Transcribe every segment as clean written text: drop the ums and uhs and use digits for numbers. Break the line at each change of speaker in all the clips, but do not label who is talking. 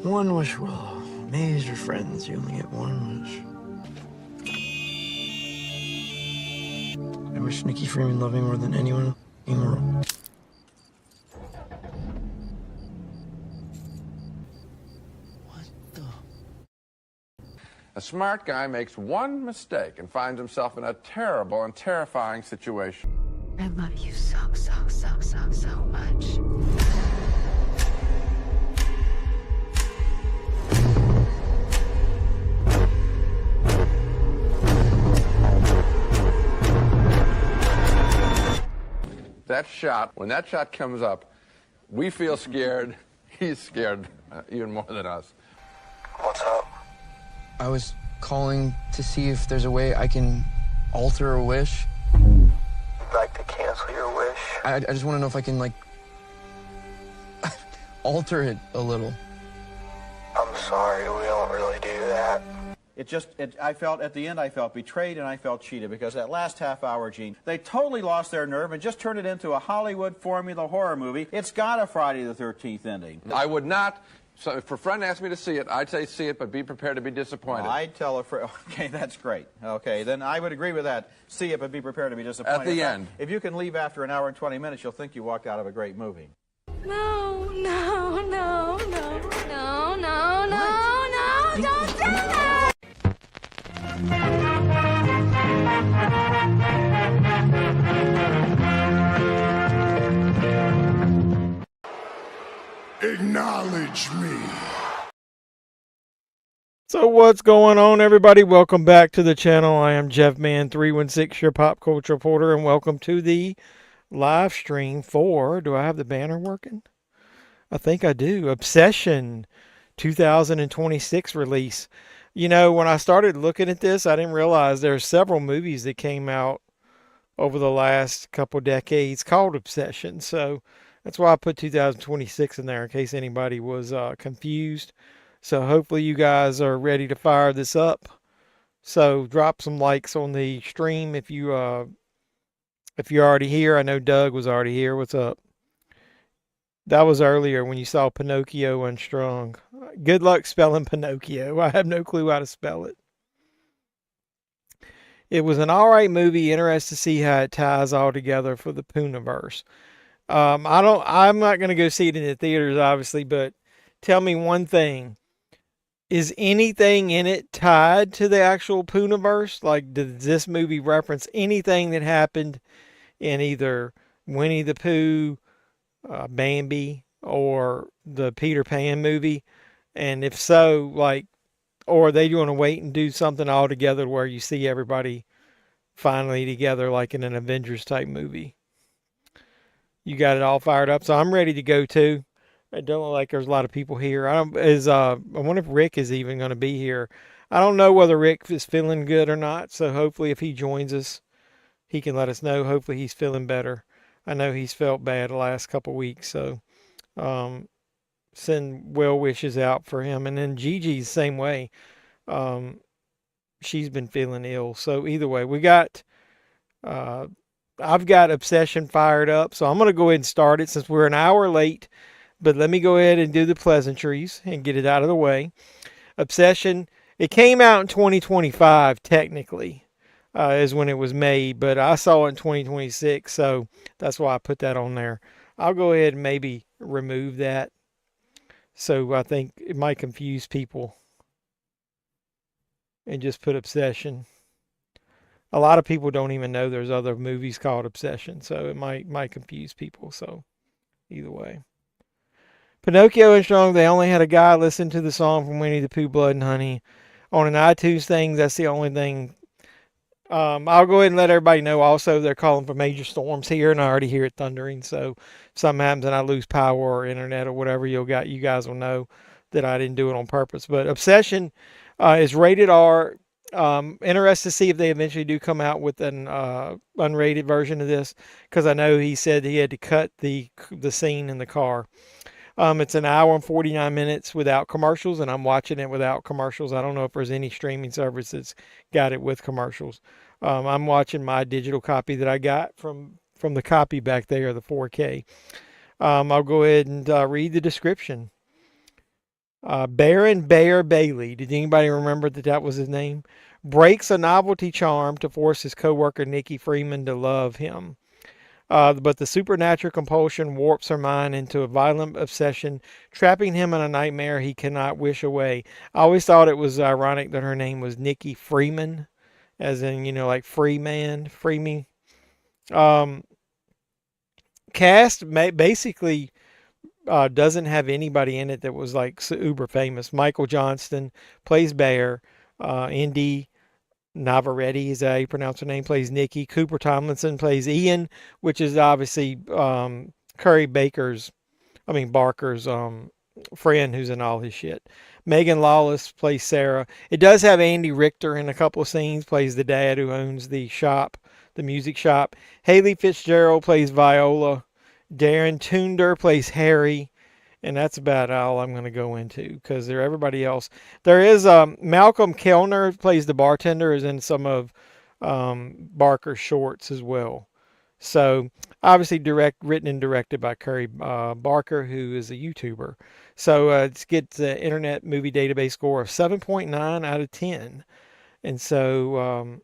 One wish will amaze your friends. You only get one wish. I wish Nikki Freeman loved me more than anyone in the world. What the?
A smart guy makes one mistake and finds himself in a terrible and terrifying situation.
I love you so much.
That shot, when that shot comes up, we feel scared. He's scared even more than us.
What's up?
I was calling to see if there's a way I can alter a wish.
You'd like to cancel your wish?
I just want to know if I can, like, alter it a little.
I'm sorry, we don't really do that.
I felt, at the end, I felt betrayed and I felt cheated because that last half hour, Gene, they totally lost their nerve and just turned it into a Hollywood formula horror movie. It's got a Friday the 13th ending.
I would not, so if a friend asked me to see it, I'd say see it, but be prepared to be disappointed.
Well, I'd tell a friend, okay, that's great. Okay, then I would agree with that. See it, but be prepared to be disappointed.
At the end.
If you can leave after an hour and 20 minutes, you'll think you walked out of a great movie.
No, don't do that!
Acknowledge me.
So what's going on, everybody? Welcome back to the channel. I am JEFFMAN316, your pop culture reporter, and welcome to the live stream for, do I have the banner working? I think I do. Obsession 2026 release. You know, when I started looking at this, I didn't realize there's several movies that came out over the last couple decades called Obsession. So that's why I put 2026 in there in case anybody was confused. So hopefully you guys are ready to fire this up. So drop some likes on the stream if you're already here. I know Doug was already here. What's up? That was earlier when you saw Pinocchio Unstrung. Good luck spelling Pinocchio. I have no clue how to spell it. It was an alright movie. Interested to see how it ties all together for the Poonaverse. I'm not going to go see it in the theaters, obviously, but tell me one thing. Is anything in it tied to the actual Poonaverse? Like, does this movie reference anything that happened in either Winnie the Pooh, Bambi, or the Peter Pan movie? And if so, like, or are they going to wait and do something all together where you see everybody finally together like in an Avengers type movie? You got it all fired up, so I'm ready to go too. It don't look like there's a lot of people here. I wonder if Rick is even going to be here. I don't know whether Rick is feeling good or not, so hopefully if he joins us, he can let us know. Hopefully he's feeling better. I know he's felt bad the last couple weeks, so send well wishes out for him. And then Gigi's the same way. She's been feeling ill. So either way, I've got Obsession fired up, so I'm going to go ahead and start it since we're an hour late. But let me go ahead and do the pleasantries and get it out of the way. Obsession, it came out in 2025, technically, is when it was made. But I saw it in 2026, so that's why I put that on there. I'll go ahead and maybe remove that. So I think it might confuse people. And just put Obsession. A lot of people don't even know there's other movies called Obsession, so it might confuse people. So either way. Pinocchio and Strong, they only had a guy listen to the song from Winnie the Pooh, Blood and Honey. On an iTunes thing, that's the only thing. I'll go ahead and let everybody know also they're calling for major storms here, and I already hear it thundering. So if something happens and I lose power or internet or whatever, you guys will know that I didn't do it on purpose. But Obsession is rated R. Interested to see if they eventually do come out with an unrated version of this, because I know he said he had to cut the scene in the car. It's an hour and 49 minutes without commercials, and I'm watching it without commercials. I don't know if there's any streaming service that's got it with commercials. I'm watching my digital copy that I got from the copy back there, the 4K. I'll go ahead and read the description. Baron Bear Bailey. Did anybody remember that that was his name? Breaks a novelty charm to force his coworker Nikki Freeman to love him. But the supernatural compulsion warps her mind into a violent obsession, trapping him in a nightmare he cannot wish away. I always thought it was ironic that her name was Nikki Freeman, as in, like free man, free me. Um, Cast basically doesn't have anybody in it that was like uber famous. Michael Johnston plays Bear. Indy Navarrete is how you pronounce her name, plays Nikki. Cooper Tomlinson plays Ian, which is obviously Barker's friend who's in all his shit. Megan Lawless plays Sarah. It does have Andy Richter in a couple of scenes, plays the dad who owns the shop, the music shop. Haley Fitzgerald plays Viola. Darren Tunder plays Harry. And that's about all I'm going to go into because they're everybody else. There is Malcolm Kellner plays the bartender, is in some of Barker's shorts as well. So obviously written and directed by Curry Barker, who is a YouTuber. So it gets the Internet Movie Database score of 7.9 out of 10. And so,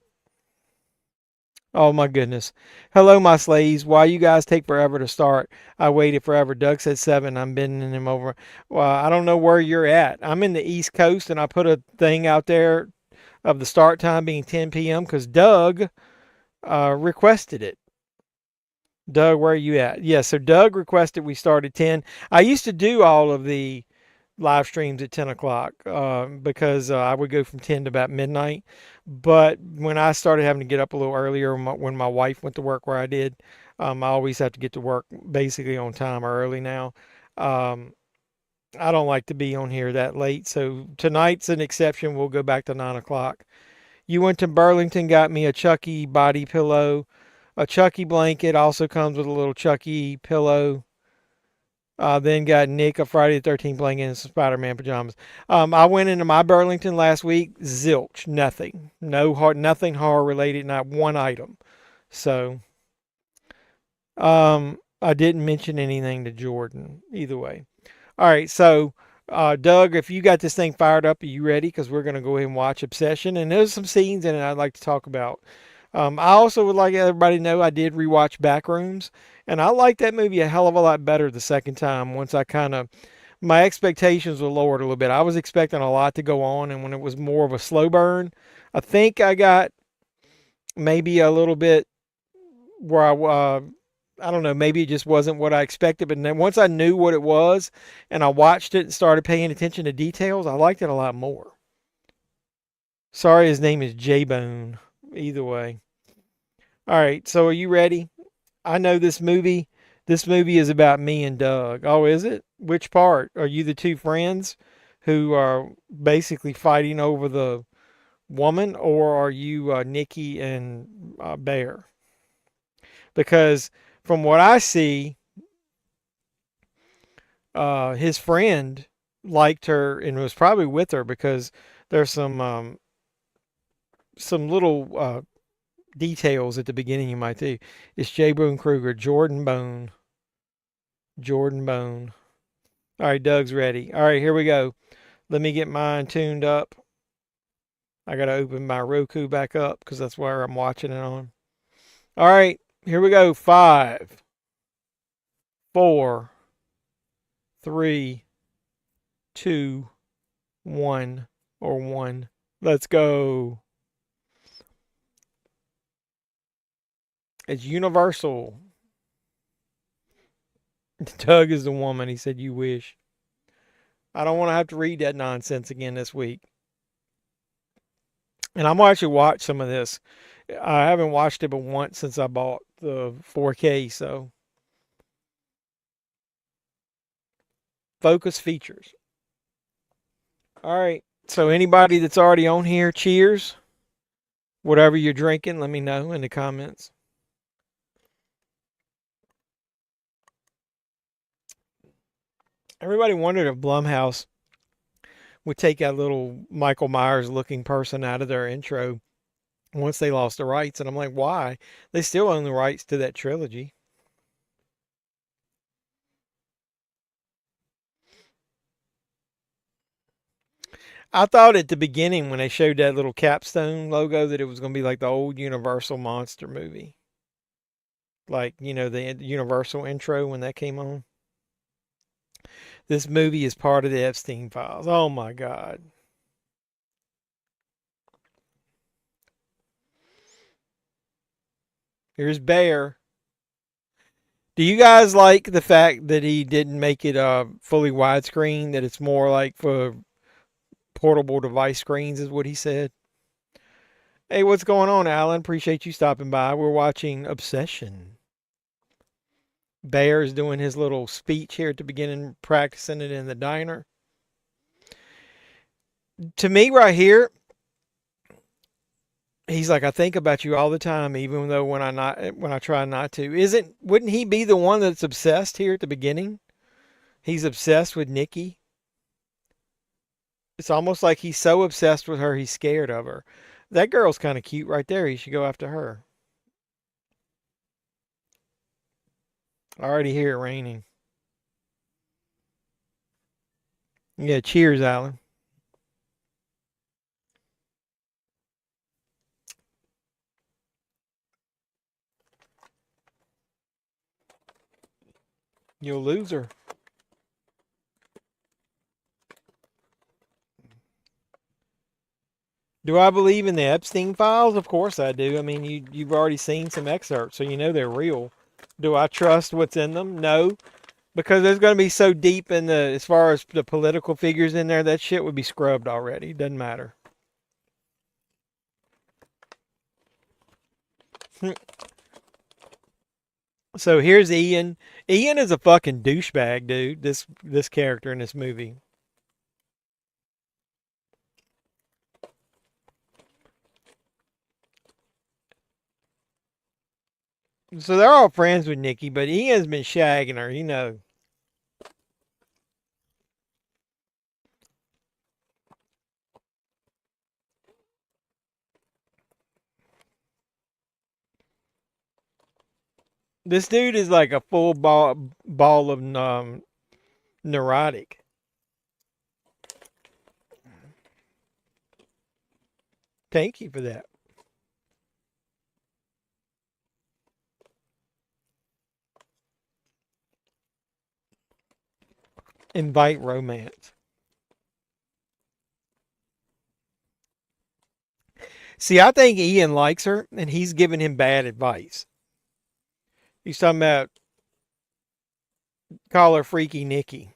oh my goodness. Hello, my slaves. Why you guys take forever to start? I waited forever. Doug said 7. I'm bending him over. Well, I don't know where you're at. I'm in the East Coast, and I put a thing out there of the start time being 10 p.m. because Doug requested it. Doug, where are you at? Yeah, so Doug requested we start at 10. I used to do all of the live streams at 10 o'clock because I would go from 10 to about midnight. But when I started having to get up a little earlier, when my wife went to work where I did, I always have to get to work basically on time or early now. I don't like to be on here that late. So tonight's an exception. We'll go back to 9 o'clock. You went to Burlington, got me a Chucky body pillow. A Chucky blanket also comes with a little Chucky pillow. Then got Nick a Friday the 13th blanket and some Spider-Man pajamas. I went into my Burlington last week. Zilch, nothing, nothing horror related, not one item. So, I didn't mention anything to Jordan either way. All right, so Doug, if you got this thing fired up, are you ready? Because we're going to go ahead and watch Obsession, and there's some scenes in it I'd like to talk about. I also would like everybody to know I did rewatch Backrooms, and I liked that movie a hell of a lot better the second time once my expectations were lowered a little bit. I was expecting a lot to go on, and when it was more of a slow burn, I think I got maybe a little bit where I don't know, maybe it just wasn't what I expected, but then once I knew what it was and I watched it and started paying attention to details, I liked it a lot more. Sorry, his name is J-Bone. Either way. All right, so are you ready? I know this movie. This movie is about me and Doug. Oh, is it? Which part? Are you the two friends who are basically fighting over the woman, or are you Nikki and Bear? Because from what I see, his friend liked her and was probably with her because there's some little details at the beginning you might see. It's J. Boone Kruger, Jordan Bone. Jordan Bone. All right, Doug's ready. All right, here we go. Let me get mine tuned up. I got to open my Roku back up because that's where I'm watching it on. All right, here we go. 5, 4, 3, 2, 1, or 1. Let's go. It's Universal. Doug is the woman. He said, you wish. I don't want to have to read that nonsense again this week. And I'm going to actually watch some of this. I haven't watched it but once since I bought the 4K, so. Focus features. All right. So anybody that's already on here, cheers. Whatever you're drinking, let me know in the comments. Everybody wondered if Blumhouse would take that little Michael Myers looking person out of their intro once they lost the rights. And I'm like, why? They still own the rights to that trilogy. I thought at the beginning when they showed that little capstone logo that it was going to be like the old Universal monster movie. Like, the Universal intro when that came on. This movie is part of the Epstein files. Oh my God. Here's Bear. Do you guys like the fact that he didn't make it fully widescreen, that it's more like for portable device screens is what he said? Hey, what's going on, Alan? Appreciate you stopping by. We're watching Obsession. Bear's doing his little speech here at the beginning, practicing it in the diner. To me right here, he's like, I think about you all the time, even though when I try not to. Wouldn't he be the one that's obsessed here at the beginning? He's obsessed with Nikki. It's almost like he's so obsessed with her, he's scared of her. That girl's kind of cute right there. You should go after her. I already hear it raining. Yeah, cheers, Alan. You loser. Do I believe in the Epstein files? Of course I do. I mean, you've already seen some excerpts, so you know they're real. Do I trust what's in them? No, because there's going to be so deep in as far as the political figures in there, that shit would be scrubbed already. Doesn't matter. So here's Ian. Ian is a fucking douchebag, dude. This character in this movie. So they're all friends with Nikki, but Ian's been shagging her, This dude is like a full ball of neurotic. Thank you for that. Invite romance. See, I think Ian likes her, and he's giving him bad advice. He's talking about call her Freaky Nikki.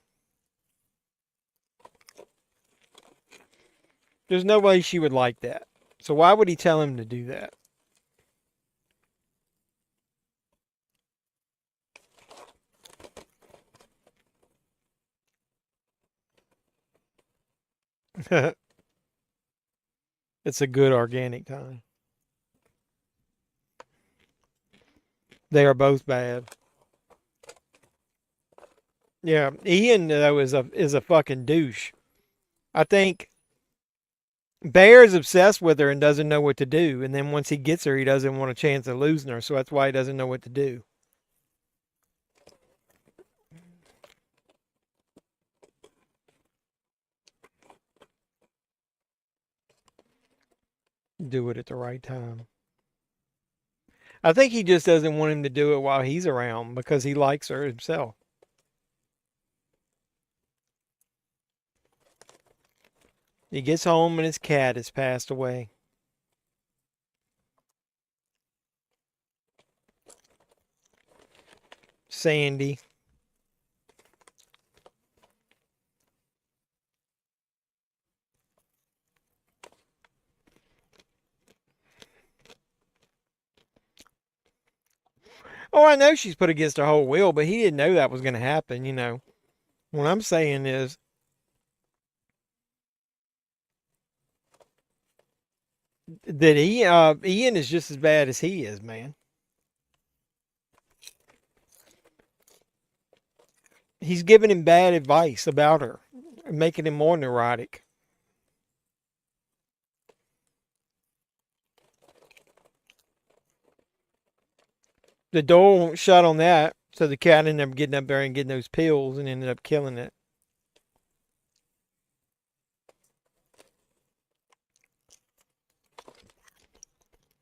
There's no way she would like that. So why would he tell him to do that? It's a good organic time. They are both bad. Yeah, Ian though is a fucking douche. I think Bear's obsessed with her and doesn't know what to do, and then once he gets her, he doesn't want a chance of losing her, so that's why he doesn't know what to do. Do it at the right time. I think he just doesn't want him to do it while he's around because he likes her himself. He gets home and his cat has passed away. Sandy. Oh, I know she's put against her whole will, but he didn't know that was going to happen. What I'm saying is, that Ian is just as bad as he is, man. He's giving him bad advice about her, making him more neurotic. The door won't shut on that, so the cat ended up getting up there and getting those pills and ended up killing it.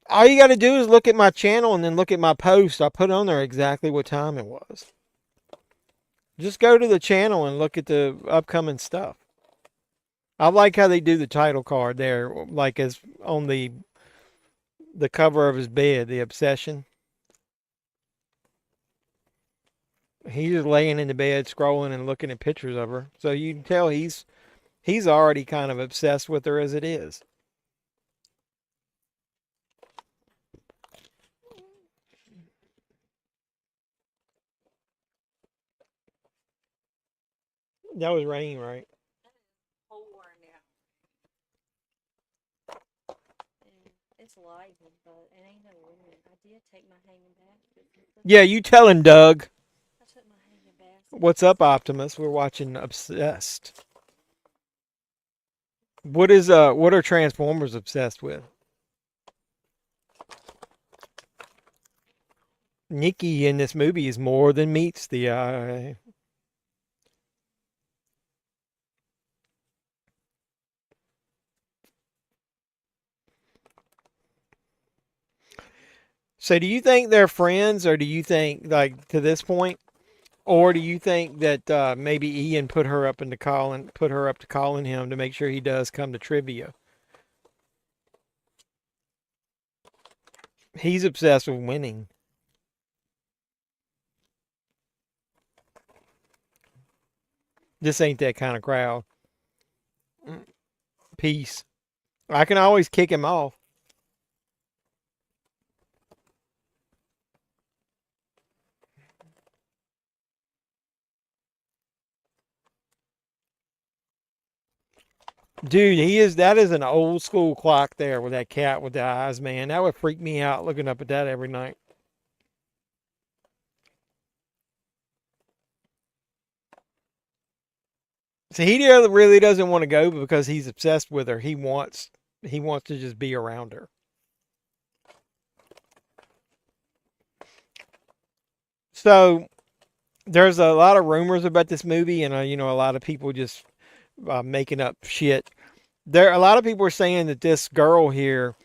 All you got to do is look at my channel and then look at my post. I put on there exactly what time it was. Just go to the channel and look at the upcoming stuff. I like how they do the title card there, like as on the cover of his bed, the obsession. He's just laying in the bed, scrolling and looking at pictures of her. So you can tell he's already kind of obsessed with her as it is. That was rain, right?
It's light, but it ain't no wind. I did take my hanging basket.
Yeah, you tell him, Doug.
I took my hanging basket.
What's up, Optimus? We're watching Obsessed. What are Transformers obsessed with? Nikki in this movie is more than meets the eye. So do you think they're friends, or do you think, like, to this point, or do you think that maybe Ian put her up to calling him to make sure he does come to trivia? He's obsessed with winning. This ain't that kind of crowd. Peace. I can always kick him off. Dude, that is an old school clock there with that cat with the eyes, man. That would freak me out looking up at that every night. So he really doesn't want to go because he's obsessed with her. He wants to just be around her. So there's a lot of rumors about this movie, and a lot of people just making up shit. A lot of people are saying that this girl here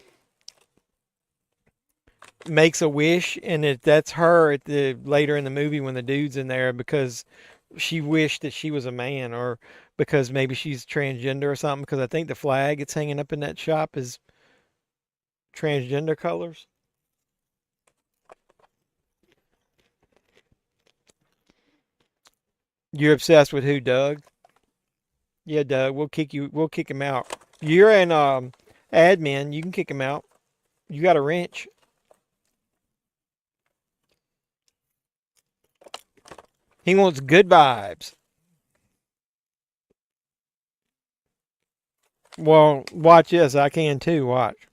makes a wish, and that's her later in the movie when the dude's in there, because she wished that she was a man, or because maybe she's transgender or something, because I think the flag it's hanging up in that shop is transgender colors. You're obsessed with who, Doug? Yeah, Doug, we'll kick him out. You're an admin, you can kick him out. You got a wrench. He wants good vibes. Well, watch this. I can too. Watch.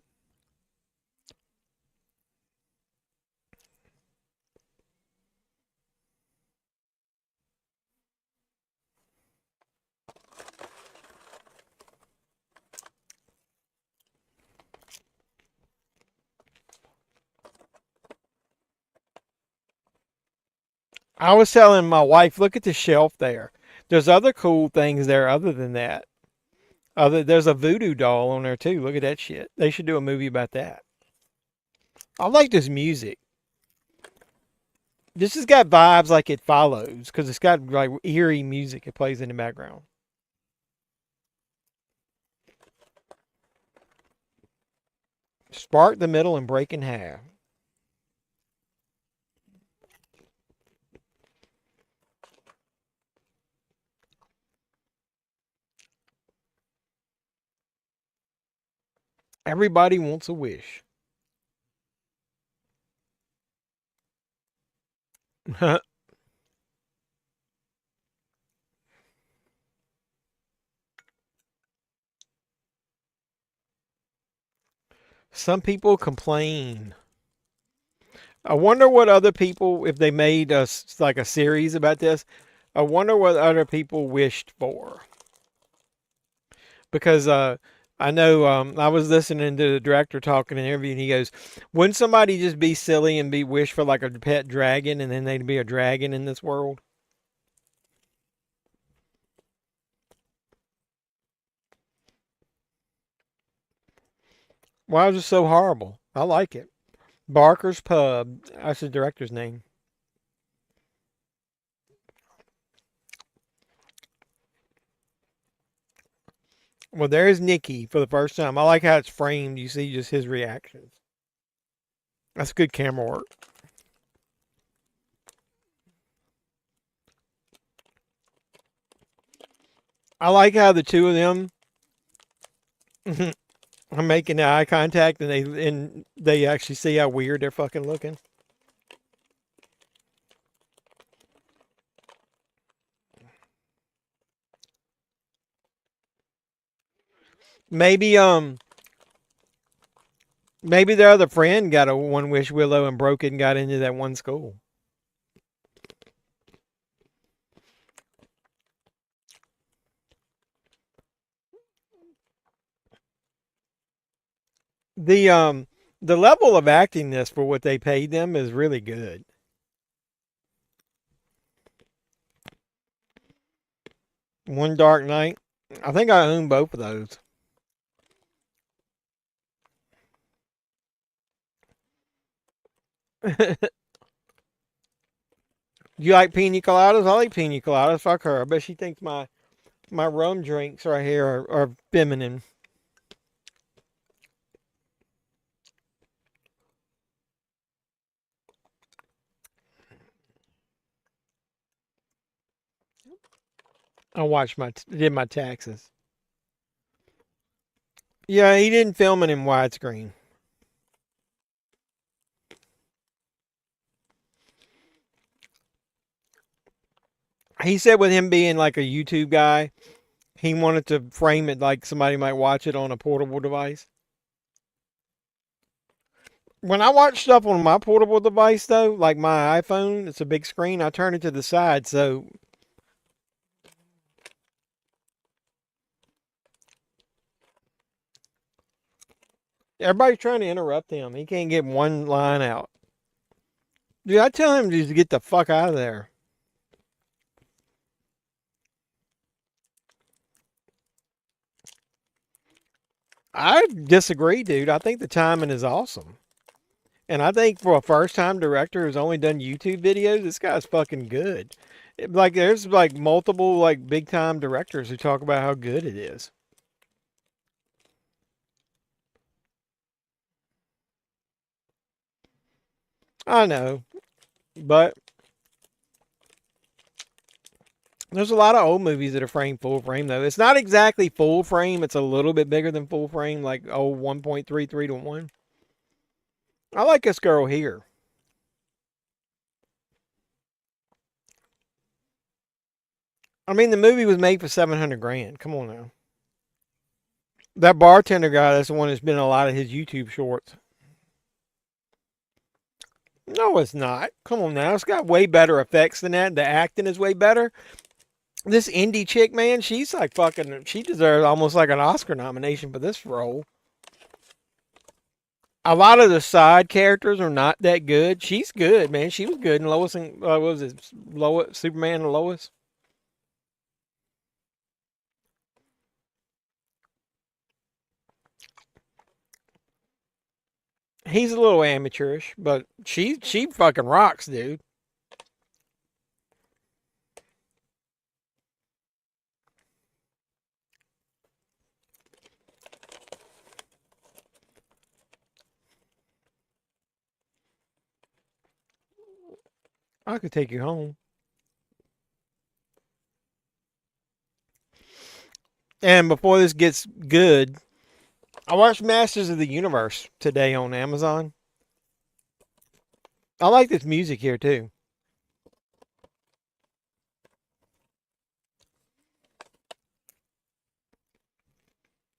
I was telling my wife, look at the shelf there. There's other cool things there other than that. There's a voodoo doll on there too. Look at that shit. They should do a movie about that. I like this music. This has got vibes like It Follows, because it's got like eerie music it plays in the background. Spark the middle and break in half. Everybody wants a wish. Some people complain. I wonder what other people, if they made like a series about this, I wonder what other people wished for. Because I know I was listening to the director talking in an interview, and he goes, wouldn't somebody just be silly and wish for like a pet dragon, and then they'd be a dragon in this world? Why is it so horrible? I like it. Barker's Pub. That's the director's name. Well, there's Nicky for the first time. I like how it's framed. You see just his reactions. That's good camera work. I like how the two of them are making eye contact, and they actually see how weird they're fucking looking. Maybe maybe their other friend got a One Wish Willow and broke it and got into that one school. The level of acting this for what they paid them is really good. One Dark Night. I think I own both of those. You like pina coladas? I like pina coladas. Fuck her. I bet she thinks my rum drinks right here are feminine. Did my taxes. Yeah, he didn't film it in widescreen. He said with him being like a YouTube guy, he wanted to frame it like somebody might watch it on a portable device. When I watch stuff on my portable device, though, like my iPhone, it's a big screen, I turn it to the side, so everybody's trying to interrupt him. He can't get one line out. Dude, I tell him just to get the fuck out of there. I disagree, dude. I think the timing is awesome. And I think for a first time director who's only done YouTube videos, this guy's fucking good. Like there's like multiple like big time directors who talk about how good it is. I know, but there's a lot of old movies that are framed full frame though. It's not exactly full frame. It's a little bit bigger than full frame, like 1.33 to 1. I like this girl here. I mean, the movie was made for 700 grand. Come on now. That bartender guy, that's the one that's been in a lot of his YouTube shorts. No, it's not. Come on now. It's got way better effects than that. The acting is way better. This indie chick, man, she's like fucking, she deserves almost like an Oscar nomination for this role. A lot of the side characters are not that good. She's good, man. She was good in Lois and, what was it? Superman and Lois. He's a little amateurish, but she fucking rocks, dude. I could take you home. And before this gets good, I watched Masters of the Universe today on Amazon. I like this music here too.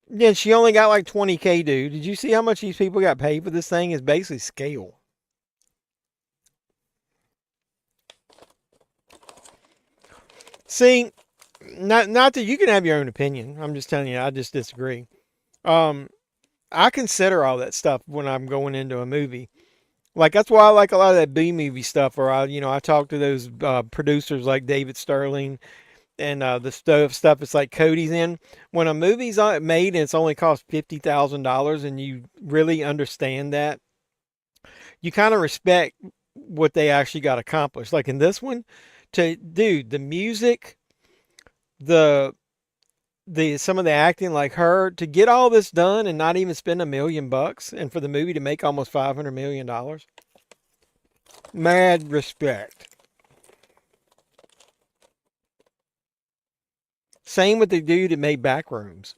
Yeah, she only got like 20K, dude. Did you see how much these people got paid for this thing? It's basically scale. See, not that you can have your own opinion. I'm just telling you, I just disagree. I consider all that stuff when I'm going into a movie. Like that's why I like a lot of that B movie stuff. Where I talk to those producers like David Sterling and the stuff it's like Cody's in. When a movie's made and it's only cost $50,000 and you really understand that, you kind of respect what they actually got accomplished. Like in this one, the music, the some of the acting, like her, to get all this done and not even spend $1 million, and for the movie to make almost $500 million. Mad respect. Same with the dude that made Backrooms.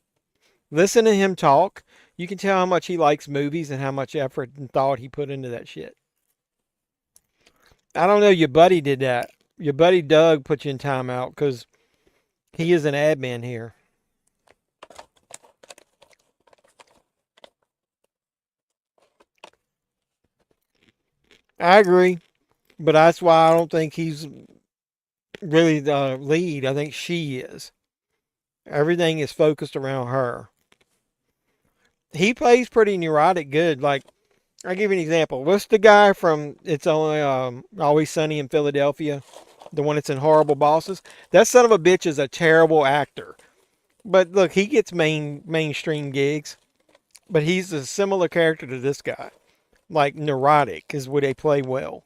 Listen to him talk. You can tell how much he likes movies and how much effort and thought he put into that shit. I don't know. Your buddy did that. Your buddy Doug put you in timeout because he is an admin here. I agree, but that's why I don't think he's really the lead. I think she is. Everything is focused around her. He plays pretty neurotic good. Like, I'll give you an example. What's the guy from It's Only Always Sunny in Philadelphia? The one that's in Horrible Bosses? That son of a bitch is a terrible actor. But look, he gets mainstream gigs. But he's a similar character to this guy. Like, neurotic is where they play well.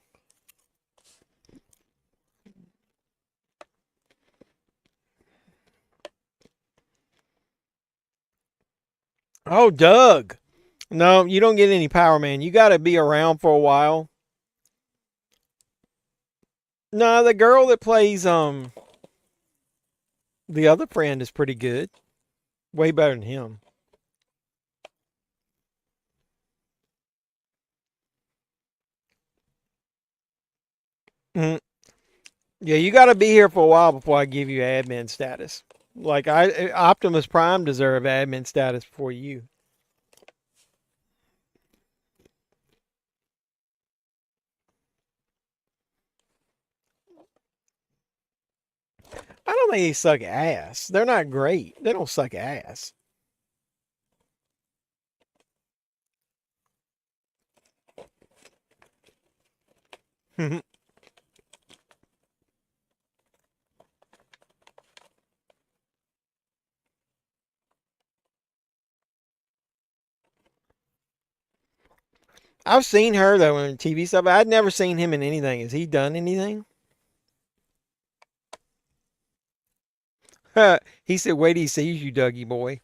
Oh, Doug. No, you don't get any power, man. You got to be around for a while. No, the girl that plays the other friend is pretty good. Way better than him. Mm. Yeah, you got to be here for a while before I give you admin status. Like Optimus Prime deserve admin status before you. I don't think they suck ass. They're not great. They don't suck ass. I've seen her though in TV stuff. I'd never seen him in anything. Has he done anything? He said, "Wait till he sees you, Dougie boy."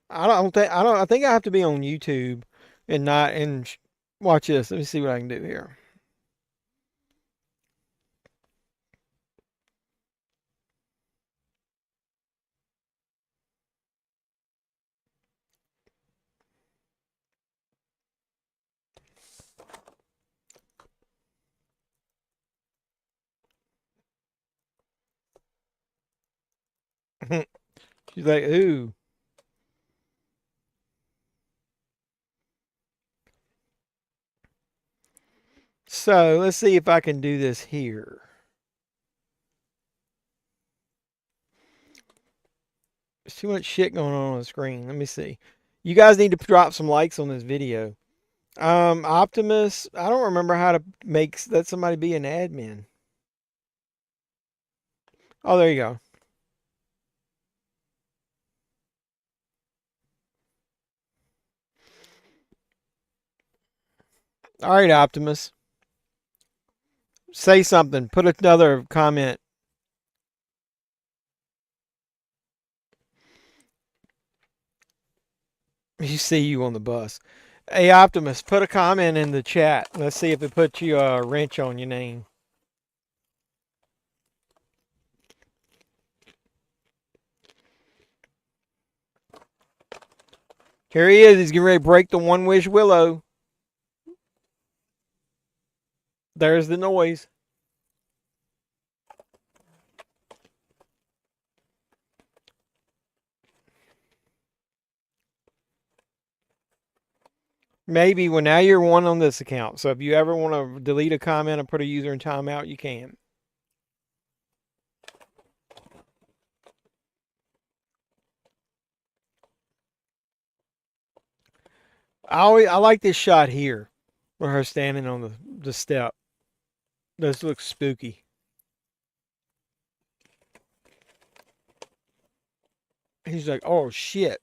I think I have to be on YouTube and not and watch this. Let me see what I can do here. She's like, "Ooh." So let's see if I can do this here. There's too much shit going on the screen. Let me see. You guys need to drop some likes on this video. Optimus, I don't remember how to let somebody be an admin. Oh, there you go. All right, Optimus. Say something. Put another comment. You see you on the bus. Hey, Optimus, put a comment in the chat. Let's see if it puts you a wrench on your name. Here he is. He's getting ready to break the One Wish Willow. There's the noise. Maybe. Well, now you're one on this account. So if you ever want to delete a comment and put a user in timeout, you can. I like this shot here. Or her standing on the step. This looks spooky. He's like, oh shit.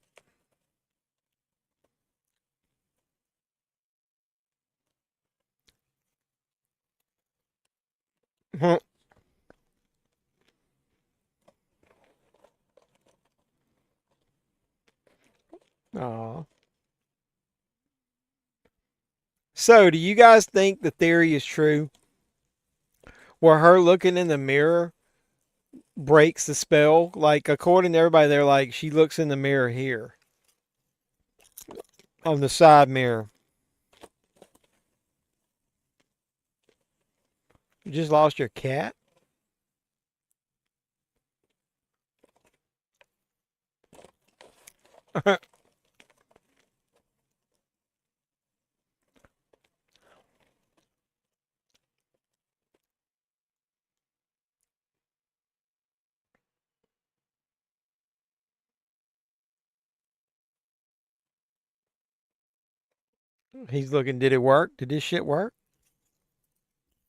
Aw. So, do you guys think the theory is true? Where her looking in the mirror breaks the spell? Like, according to everybody, they're like, she looks in the mirror here. On the side mirror. You just lost your cat? He's looking, did it work? Did this shit work?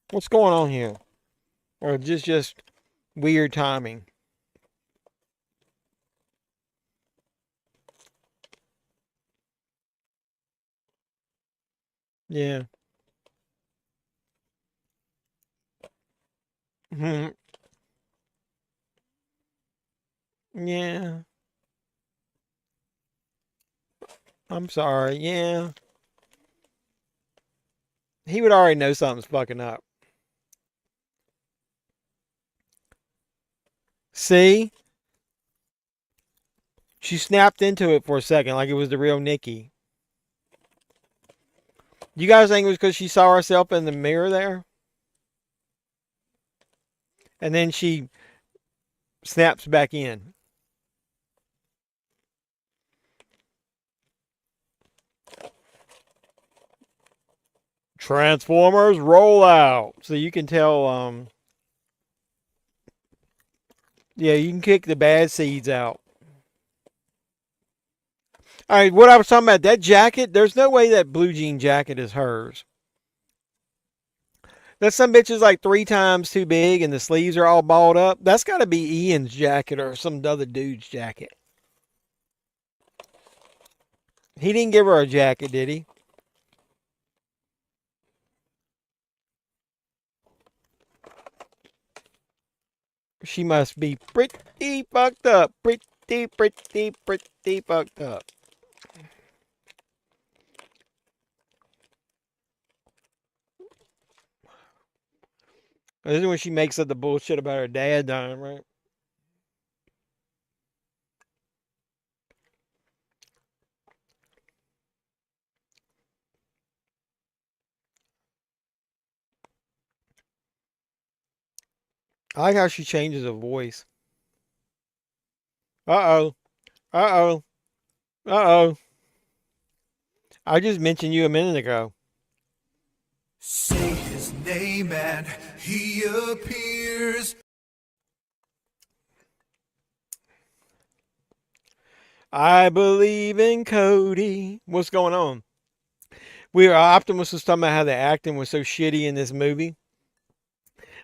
What's going on here? Or just weird timing? Yeah. Mhm. Yeah. I'm sorry. Yeah. He would already know something's fucking up. See? She snapped into it for a second like it was the real Nikki. You guys think it was because she saw herself in the mirror there? And then she snaps back in. Transformers roll out. So you can tell, yeah, you can kick the bad seeds out. All right, what I was talking about, that jacket, there's no way that blue jean jacket is hers. That some bitch is like 3 times too big and the sleeves are all balled up. That's got to be Ian's jacket or some other dude's jacket. He didn't give her a jacket, did he? She must be pretty fucked up. Pretty fucked up. This is when she makes up the bullshit about her dad dying, right? I like how she changes her voice. Uh-oh. Uh-oh. Uh-oh. I just mentioned you a minute ago.
Say his name and he appears.
I believe in Cody. What's going on? Optimus was talking about how the acting was so shitty in this movie.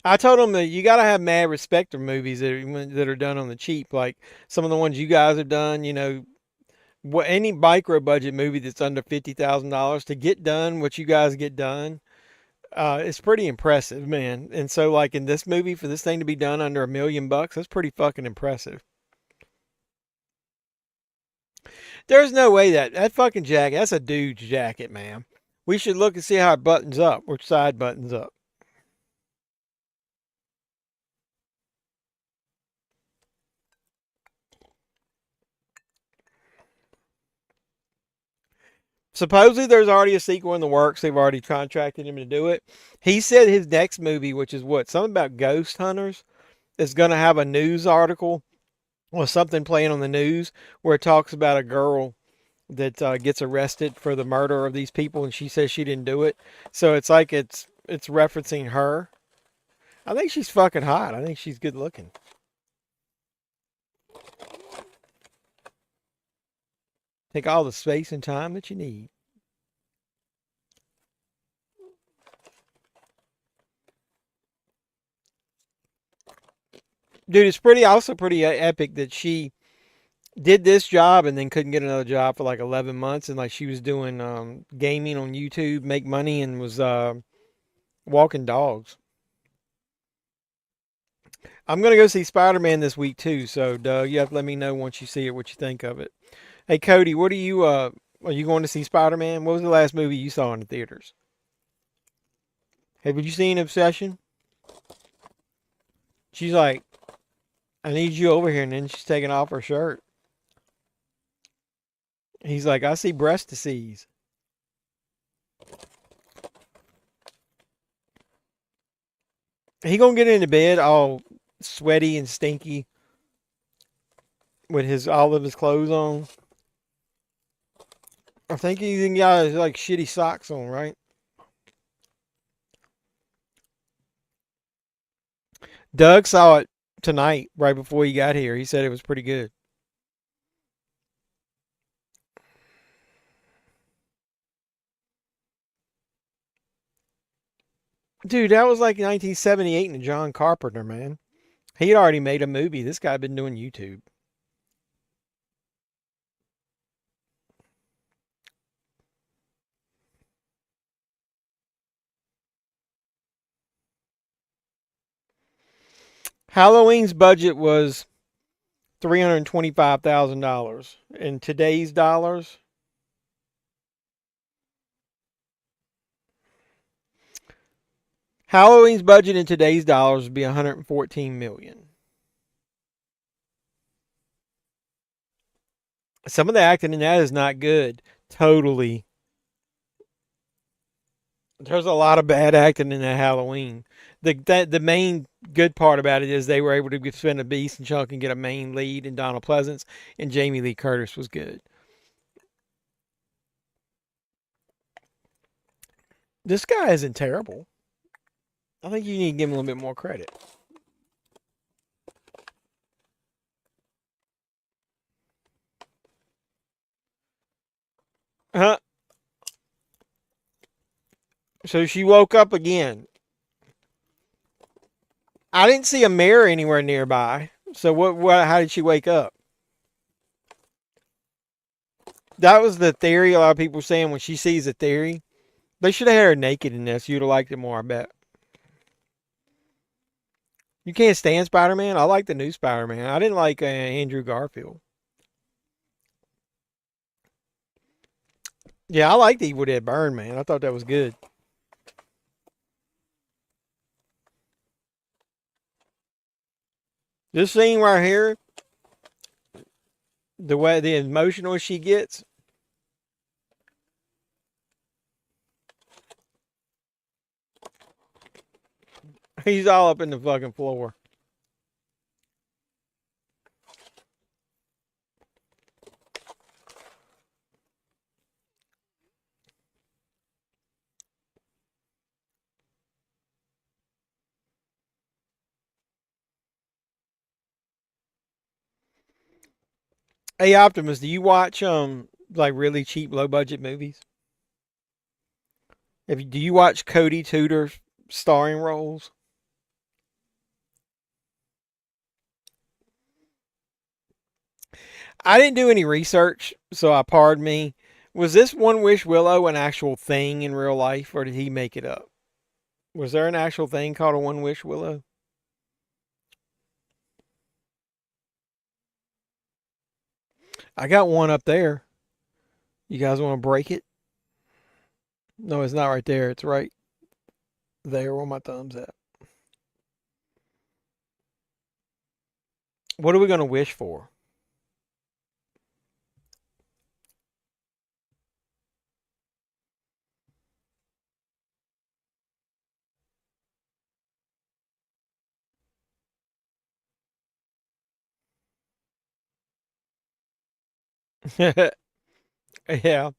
I told him that you got to have mad respect for movies that are done on the cheap, like some of the ones you guys have done. You know, any micro budget movie that's under $50,000 to get done what you guys get done, it's pretty impressive, man. And so, like in this movie, for this thing to be done under $1 million, that's pretty fucking impressive. There's no way that fucking jacket, that's a dude's jacket, man. We should look and see how it buttons up, which side buttons up. Supposedly there's already a sequel in the works. They've already contracted him to do it. He said his next movie, which is what, something about ghost hunters, is going to have a news article or something playing on the news where it talks about a girl that gets arrested for the murder of these people, and she says she didn't do it. So it's like it's referencing her. I think she's fucking hot. I think she's good looking. Take all the space and time that you need. Dude, it's also pretty epic that she did this job and then couldn't get another job for like 11 months, and like she was doing gaming on YouTube, make money, and was walking dogs. I'm gonna go see Spider-Man this week too, so Doug, you have to let me know once you see it what you think of it. Hey Cody, what are you going to see Spider-Man? What was the last movie you saw in the theaters? Have you seen Obsession? She's like, I need you over here, and then she's taking off her shirt. He's like, I see breast disease. He gonna get into bed all sweaty and stinky with his all of his clothes on. I think he even got his like shitty socks on, right? Doug saw it tonight, right before he got here. He said it was pretty good. Dude, that was like 1978 in John Carpenter, man. He'd already made a movie. This guy had been doing YouTube. Halloween's budget was $325,000. In today's dollars, Halloween's budget in today's dollars would be 114 million. Some of the acting in that is not good. Totally. There's a lot of bad acting in that Halloween. The main good part about it is they were able to spend a decent chunk and get a main lead in Donald Pleasance, and Jamie Lee Curtis was good. This guy isn't terrible. I think you need to give him a little bit more credit. Huh? So she woke up again. I didn't see a mirror anywhere nearby. So what how did she wake up? That was the theory a lot of people were saying when she sees a theory. They should have had her naked in this. You'd have liked it more, I bet. You can't stand Spider-Man? I like the new Spider-Man. I didn't like Andrew Garfield. Yeah, I liked Evil Dead Burn, man. I thought that was good. This scene right here, the way the emotional she gets, he's all up in the fucking floor. Hey Optimus, do you watch like really cheap low budget movies? Do you watch Cody Tudor starring roles? I didn't do any research, so I pardon me. Was this One Wish Willow an actual thing in real life, or did he make it up? Was there an actual thing called a One Wish Willow? I got one up there. You guys want to break it? No, it's not right there. It's right there where my thumb's at. What are we going to wish for? Yeah.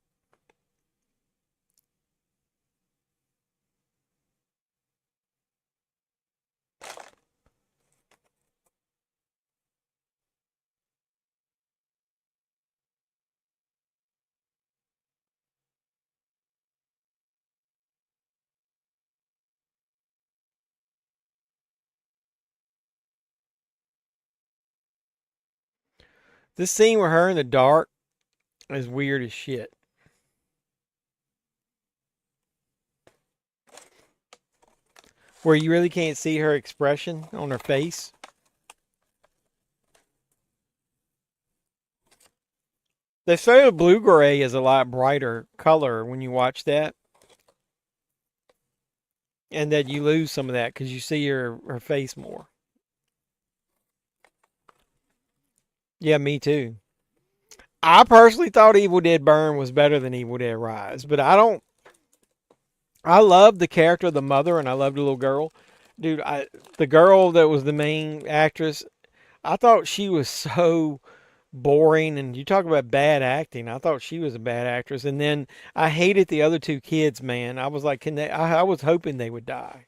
This scene with her in the dark is weird as shit. Where you really can't see her expression on her face. They say the blue-gray is a lot brighter color when you watch that. And that you lose some of that because you see her face more. Yeah, me too. I personally thought Evil Dead Burn was better than Evil Dead Rise, but I don't. I love the character of the mother, and I love the little girl. Dude, the girl that was the main actress, I thought she was so boring. And you talk about bad acting, I thought she was a bad actress. And then I hated the other two kids, man. I was like, can they? I was hoping they would die.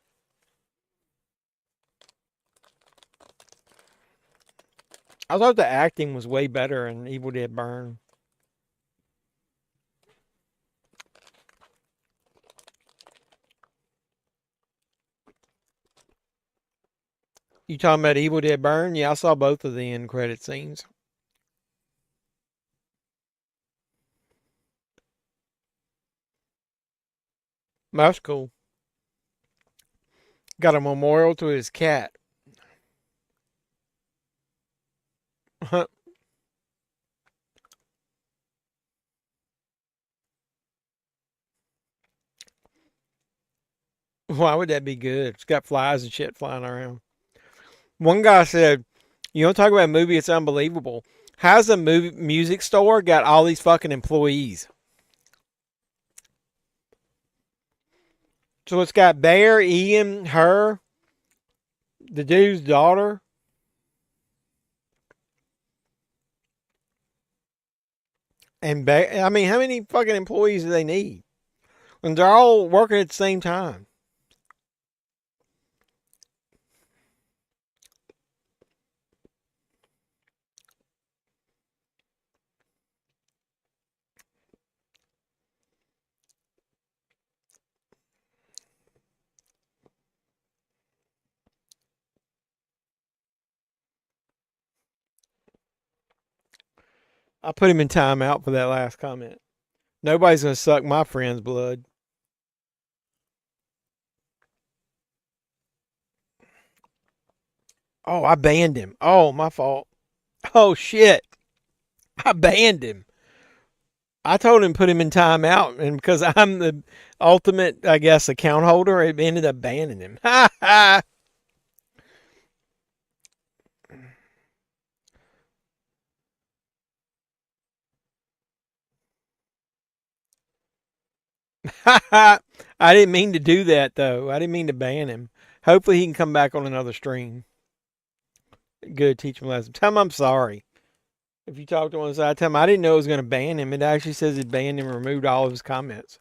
I thought the acting was way better in Evil Dead Burn. You talking about Evil Dead Burn? Yeah, I saw both of the end credit scenes. That's cool. Got a memorial to his cat. Why would that be good? It's got flies and shit flying around. One guy said, "You don't talk about a movie, it's unbelievable. How's a movie music store got all these fucking employees?" So it's got Bear, Ian, her, the dude's daughter. And I mean, how many fucking employees do they need? And they're all working at the same time. I put him in timeout for that last comment. Nobody's going to suck my friend's blood. Oh, I banned him. Oh, my fault. Oh, shit. I banned him. I told him to put him in timeout, and because I'm the ultimate, I guess, account holder, it ended up banning him. Ha ha! Ha ha! I didn't mean to do that, though. I didn't mean to ban him. Hopefully, he can come back on another stream. Good, teach him a lesson. Tell him I'm sorry. If you talk to him on the side, tell him I didn't know it was going to ban him. It actually says it banned him and removed all of his comments.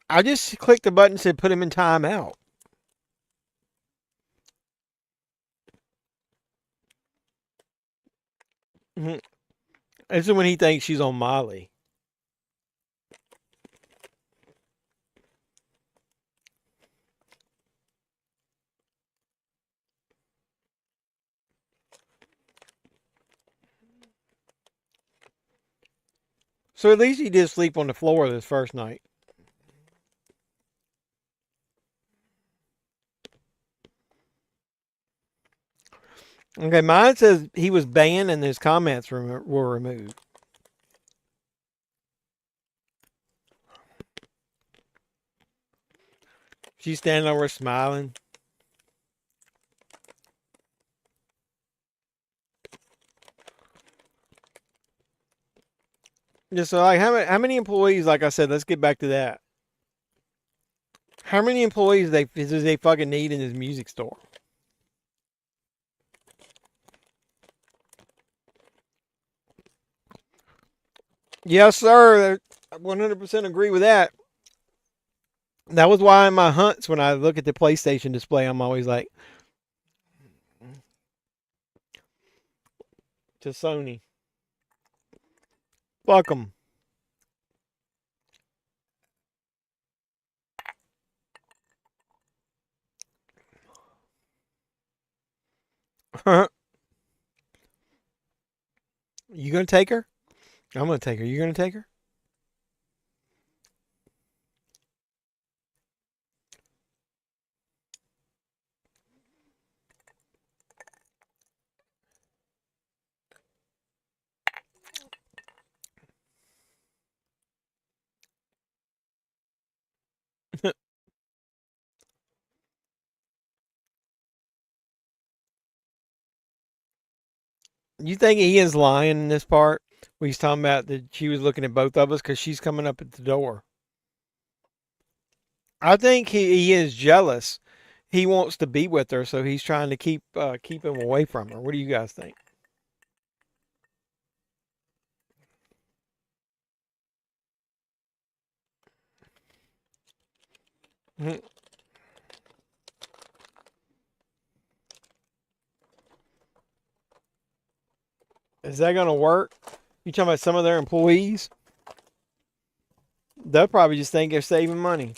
I just clicked the button and said put him in timeout. This is when he thinks she's on Molly. So at least he did sleep on the floor this first night. Okay, mine says he was banned and his comments were removed. She's standing over smiling. Yeah, so like how many employees, like I said, let's get back to that. How many employees does they fucking need in his music store? Yes, sir. I 100% agree with that. That was why in my hunts, when I look at the PlayStation display, I'm always like, to Sony. Fuck them. You gonna take her? I'm gonna take her. You gonna take her? You think he is lying in this part? Where he's talking about that she was looking at both of us because she's coming up at the door. I think he is jealous. He wants to be with her, so he's trying to keep him away from her. What do you guys think? Mhm. Is that gonna work? You talking about some of their employees? They'll probably just think they're saving money.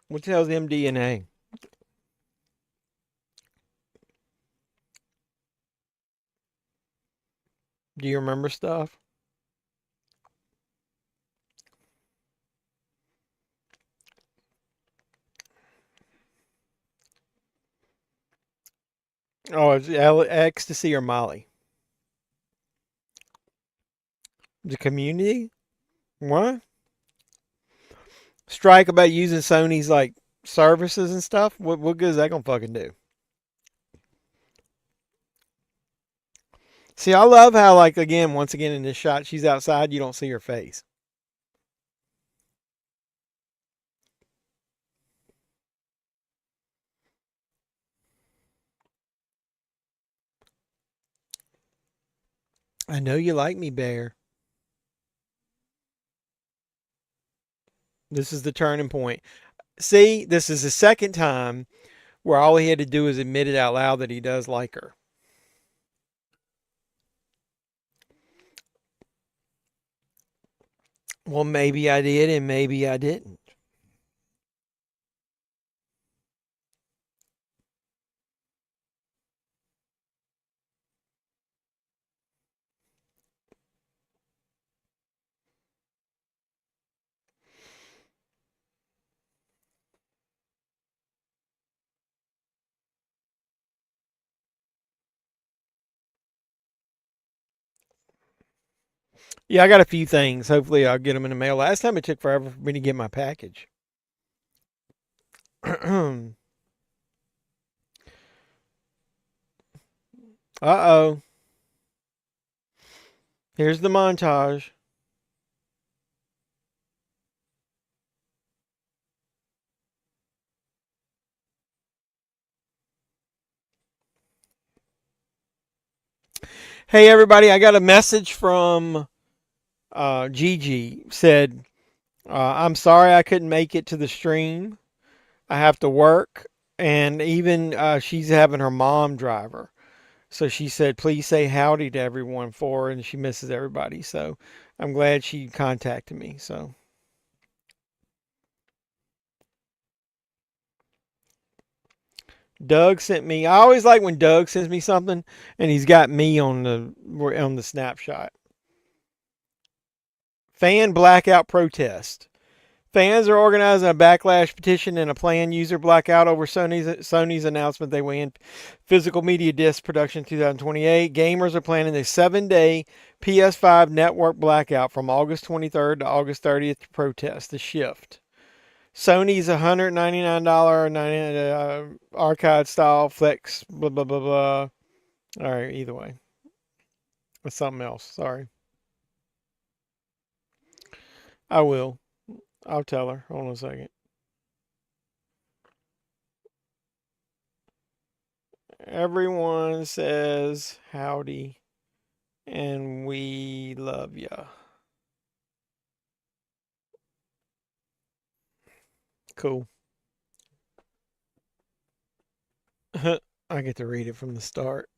What the hell's MDNA? Do you remember stuff? Oh, it's ecstasy or Molly? The community? What? Strike about using Sony's like services and stuff? What good is that gonna fucking do? See, I love how like again, once again in this shot, she's outside, you don't see her face. I know you like me, Bear. This is the turning point. See, this is the second time where all he had to do is admit it out loud that he does like her. Well, maybe I did and maybe I didn't. Yeah, I got a few things. Hopefully, I'll get them in the mail. Last time it took forever for me to get my package. Uh-oh. Here's the montage. Hey, everybody, I got a message from Gigi. Said, I'm sorry I couldn't make it to the stream. I have to work. And even she's having her mom drive her. So she said, please say howdy to everyone for her, and she misses everybody. So I'm glad she contacted me. So Doug sent me. I always like when Doug sends me something, and he's got me on the snapshot. Fan blackout protest. Fans are organizing a backlash petition and a planned user blackout over Sony's announcement they will end physical media disc production 2028. Gamers are planning a 7-day PS5 network blackout from August 23rd to August 30th to protest the shift. Sony's $199 arcade style flex blah blah blah blah. All right, either way, it's something else. Sorry, I will. I'll tell her. Hold on a second. Everyone says howdy and we love ya. Cool. I get to read it from the start.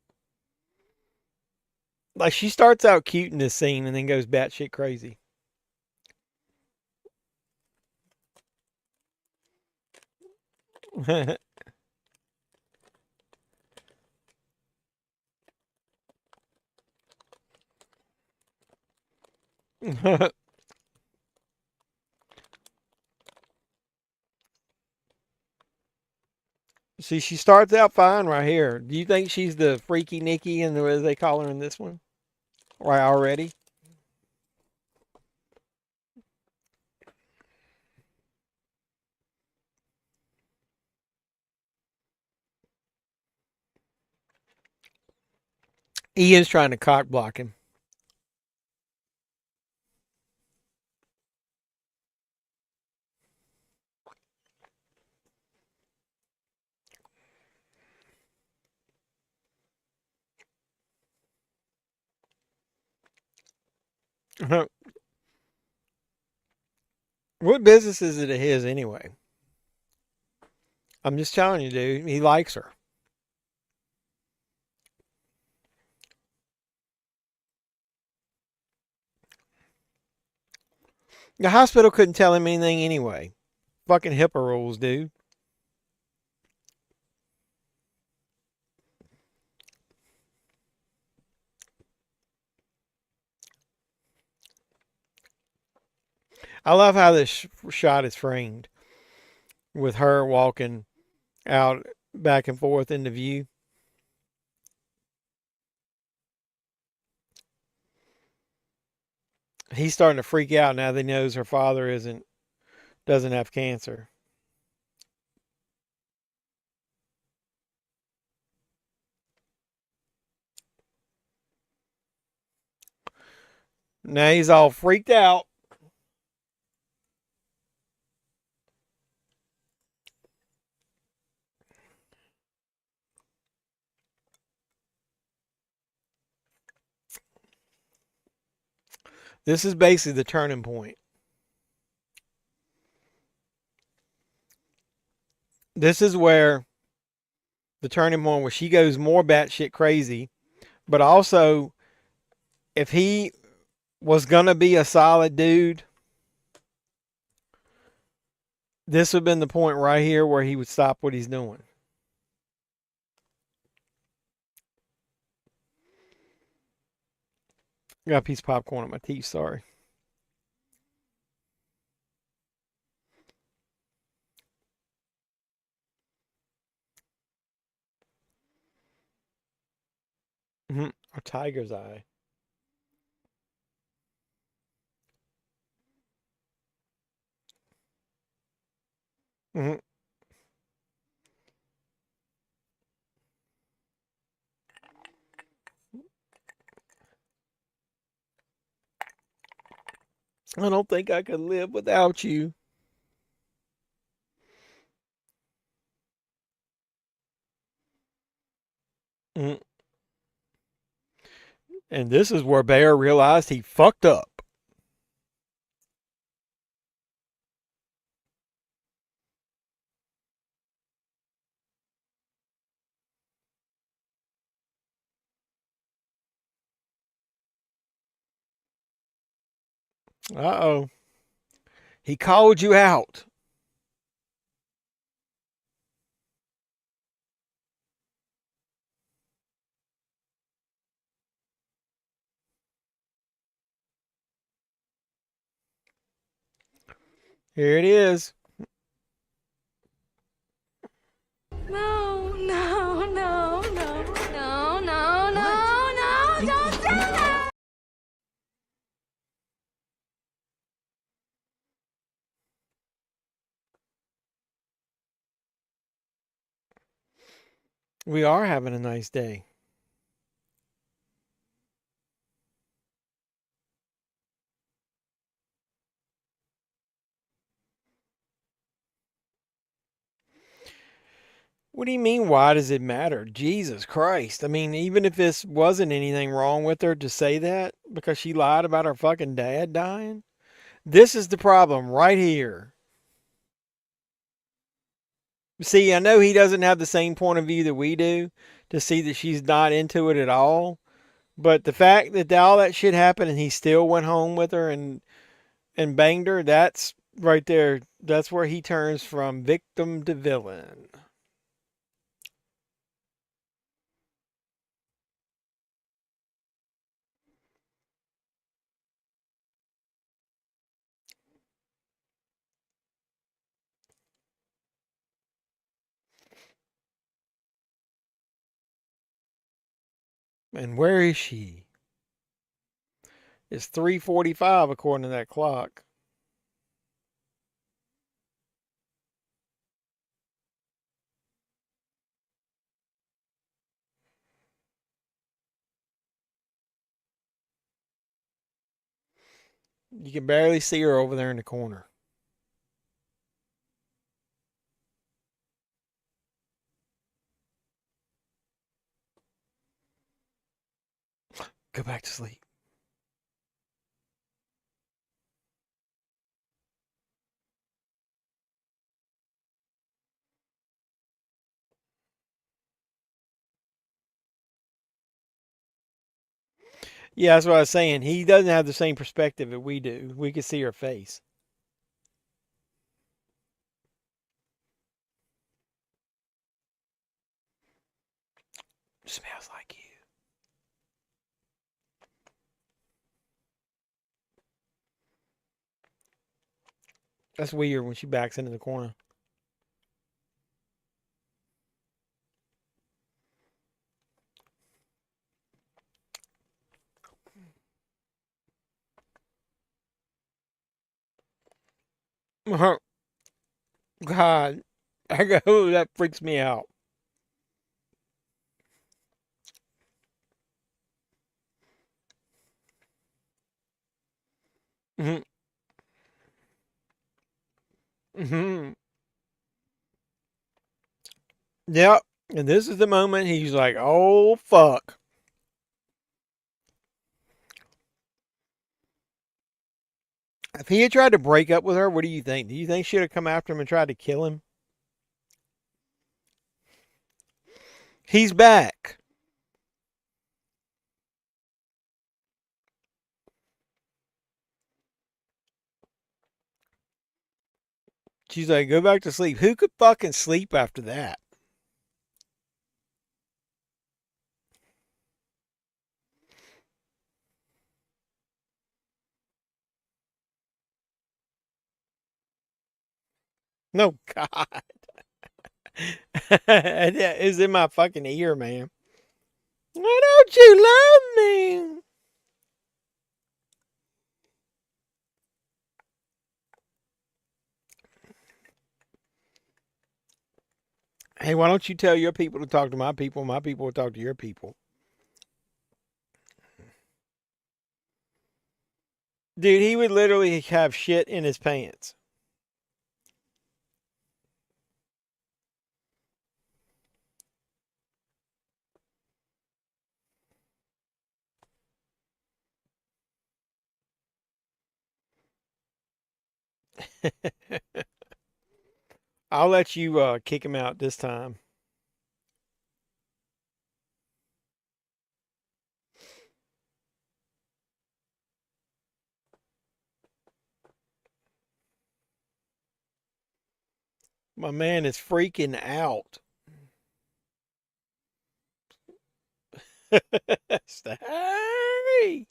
Like, she starts out cute in this scene and then goes batshit crazy. See, she starts out fine right here. Do you think she's the freaky Nikki, and as they call her in this one? Right, already? Ian's trying to cock block him. What business is it of his anyway? I'm just telling you, dude. He likes her. The hospital couldn't tell him anything anyway. Fucking HIPAA rules, dude. I love how this shot is framed with her walking out back and forth in the view. He's starting to freak out now that he knows her father doesn't have cancer. Now he's all freaked out. This is basically the turning point. This is where the turning point where she goes more batshit crazy, but also if he was gonna be a solid dude, this would have been the point right here where he would stop what he's doing. Got a piece of popcorn on my teeth, sorry. A tiger's eye. I don't think I could live without you. And this is where Bear realized he fucked up. Uh-oh. He called you out. Here it is.
No, no, no, no, no, no, no, no, don't do that!
We are having a nice day. What do you mean, why does it matter? Jesus Christ. I mean, even if this wasn't anything wrong with her to say that because she lied about her fucking dad dying, this is the problem right here. See, I know he doesn't have the same point of view that we do to see that she's not into it at all. But the fact that all that shit happened and he still went home with her and banged her, that's right there. That's where he turns from victim to villain. And where is she? It's 3:45 according to that clock. You can barely see her over there in the corner. Go back to sleep. Yeah, that's what I was saying. He doesn't have the same perspective that we do. We can see her face. Smells like you. That's weird when she backs into the corner. God, I go, that freaks me out. Mm-hmm. Mm-hmm. Yep. And this is the moment he's like, oh, fuck. If he had tried to break up with her, what do you think? Do you think she'd have come after him and tried to kill him? He's back. She's like, go back to sleep. Who could fucking sleep after that? No, God. It's in my fucking ear, man. Why don't you love me? Hey, why don't you tell your people to talk to my people? My people will talk to your people. Dude, he would literally have shit in his pants. I'll let you kick him out this time. My man is freaking out. Hey!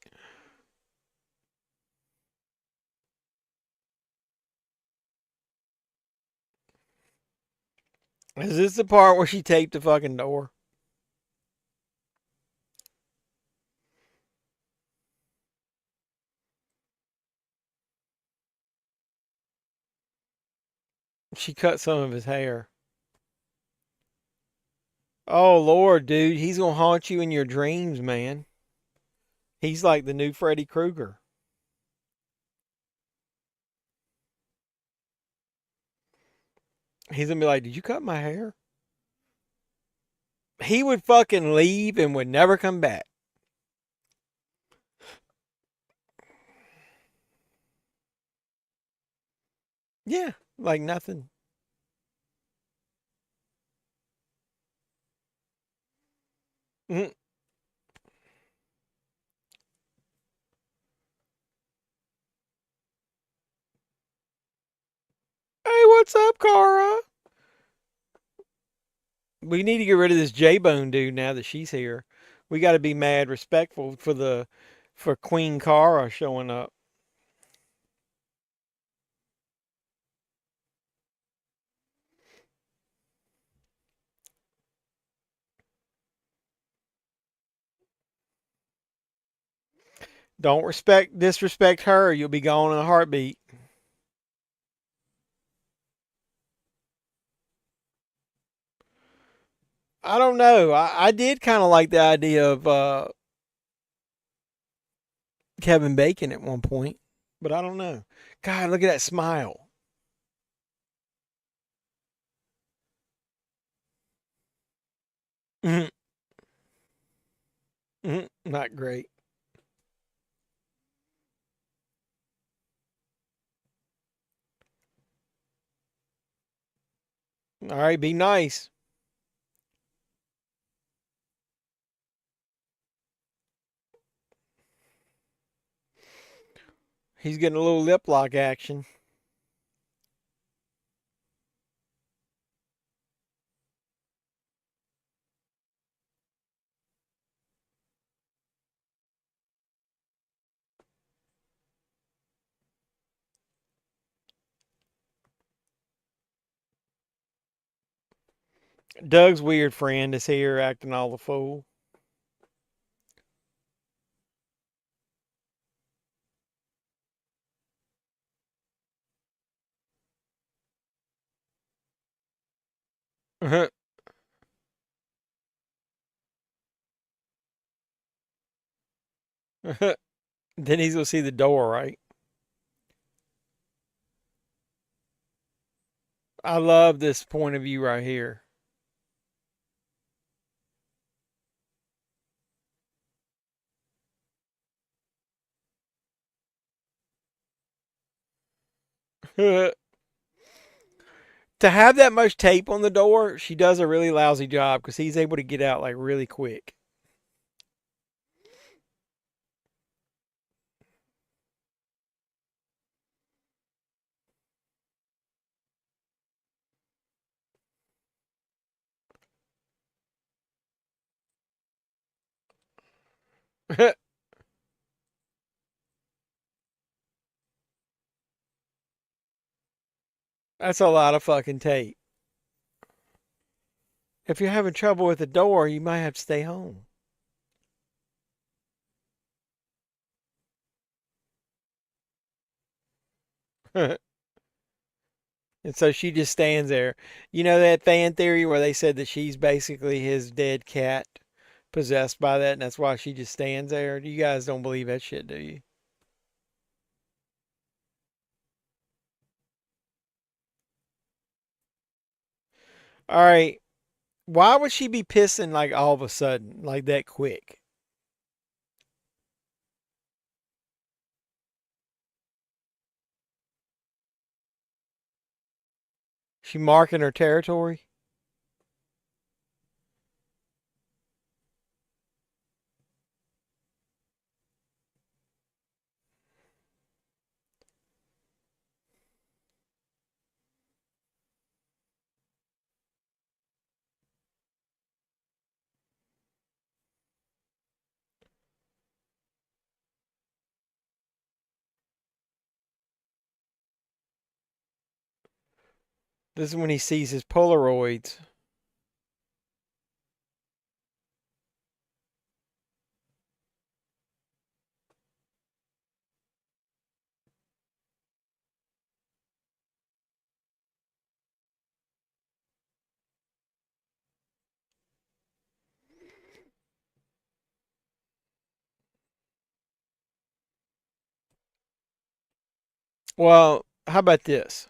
Is this the part where she taped the fucking door? She cut some of his hair. Oh, Lord, dude. He's going to haunt you in your dreams, man. He's like the new Freddy Krueger. He's going to be like, did you cut my hair? He would fucking leave and would never come back. Yeah, like nothing. Mm. What's up, Cara? We need to get rid of this J-Bone dude now that she's here. We got to be mad respectful for Queen Cara showing up. Don't disrespect her. You'll be gone in a heartbeat. I don't know. I did kind of like the idea of Kevin Bacon at one point, but I don't know. God, look at that smile. Mhm, not great. All right, be nice. He's getting a little lip lock action. Doug's weird friend is here acting all the fool. Then he's gonna see the door, right? I love this point of view right here. To have that much tape on the door, she does a really lousy job because he's able to get out like really quick. That's a lot of fucking tape. If you're having trouble with the door, you might have to stay home. And so she just stands there. You know that fan theory where they said that she's basically his dead cat possessed by that, and that's why she just stands there? You guys don't believe that shit, do you? All right. Why would she be pissing like all of a sudden, like that quick? She marking her territory? This is when he sees his Polaroids. Well, how about this?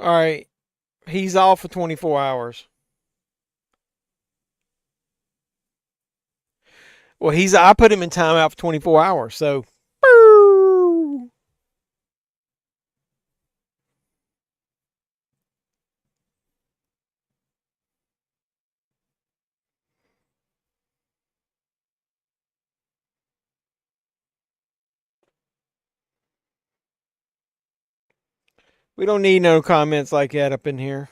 All right. He's off for 24 hours. Well, I put him in timeout for 24 hours, so. Boo! We don't need no comments like that up in here.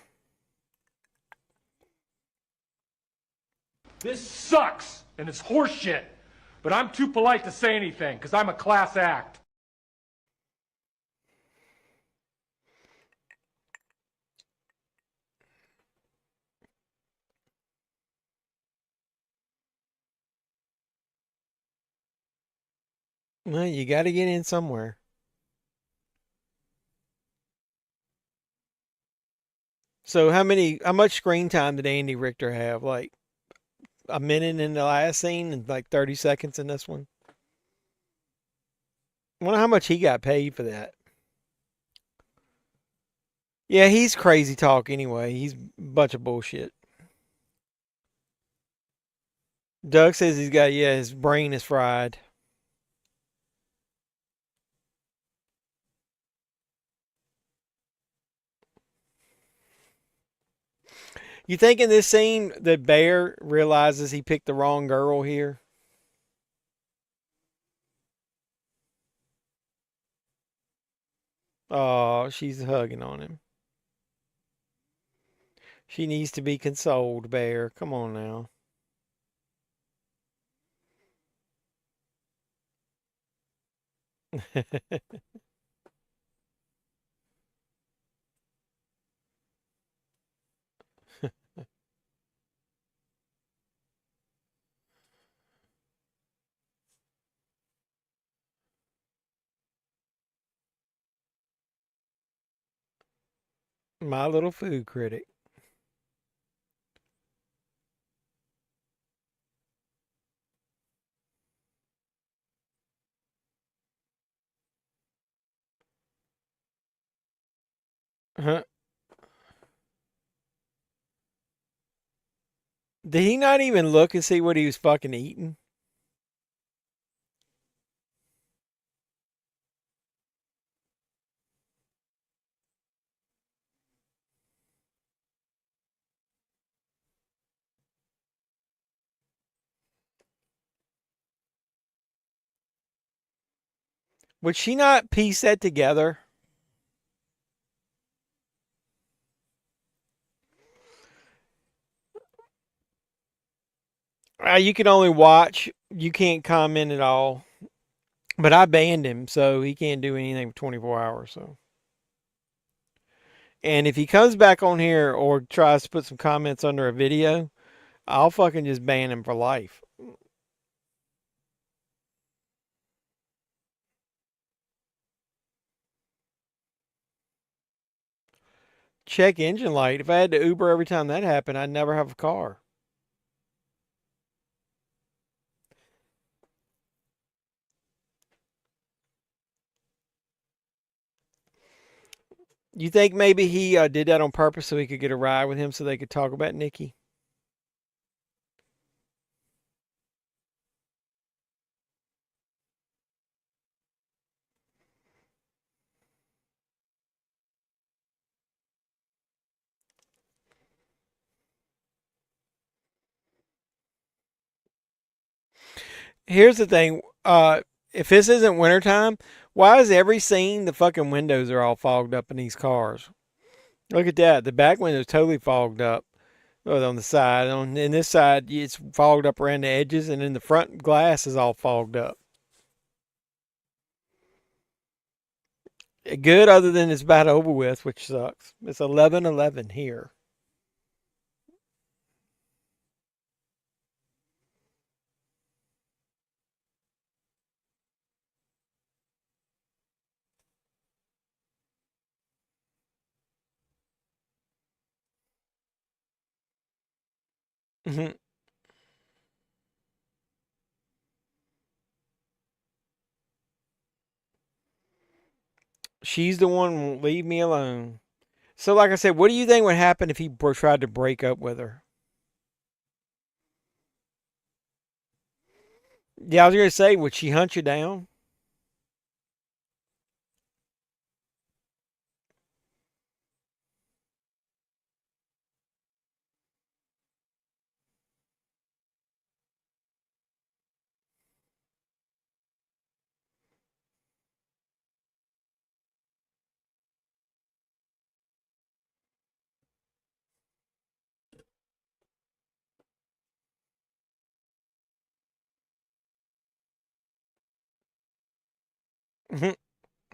This sucks, and it's horseshit. But I'm too polite to say anything, because I'm a class act.
Well, you got to get in somewhere. So how much screen time did Andy Richter have? Like a minute in the last scene and like 30 seconds in this one? I wonder how much he got paid for that. Yeah, he's crazy talk anyway. He's a bunch of bullshit. Doug says his brain is fried. You think in this scene that Bear realizes he picked the wrong girl here? Oh, she's hugging on him. She needs to be consoled, Bear. Come on now. My little food critic. Huh? Did he not even look and see what he was fucking eating? Would she not piece that together? You can only watch. You can't comment at all. But I banned him, so he can't do anything for 24 hours. So, and if he comes back on here or tries to put some comments under a video, I'll fucking just ban him for life. Check engine light. If I had to Uber every time that happened, I'd never have a car. You think maybe he did that on purpose so he could get a ride with him so they could talk about Nikki? Here's the thing. If this isn't wintertime, why is every scene the fucking windows are all fogged up in these cars? Look at that. The back window's totally fogged up. Well, on the side. In this side, it's fogged up around the edges, and then the front glass is all fogged up. Good, other than it's about over with, which sucks. It's 11:11 here. Mhm. She's the one who won't leave me alone. So, like I said, what do you think would happen if he tried to break up with her? Yeah, I was gonna say, would she hunt you down?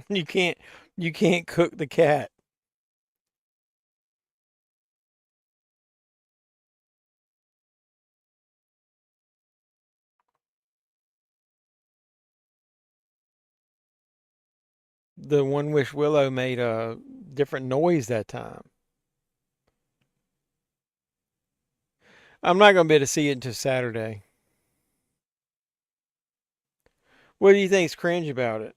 You can't you can't cook the cat. The One Wish Willow made a different noise that time. I'm not gonna be able to see it until Saturday. What do you think's cringe about it?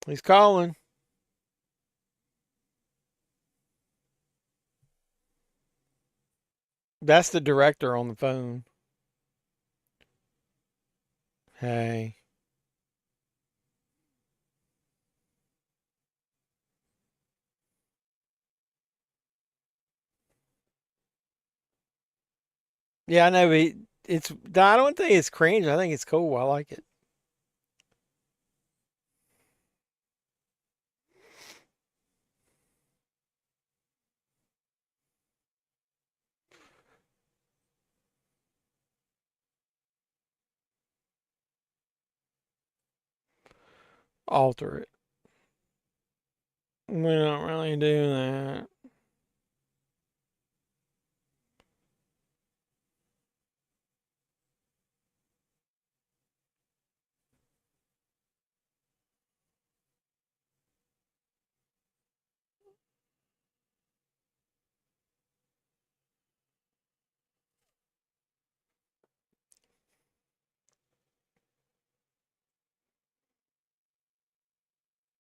He's calling. That's the director on the phone. Hey. Yeah, I know. It's. I don't think it's cringe. I think it's cool. I like it. Alter it. We don't really do that.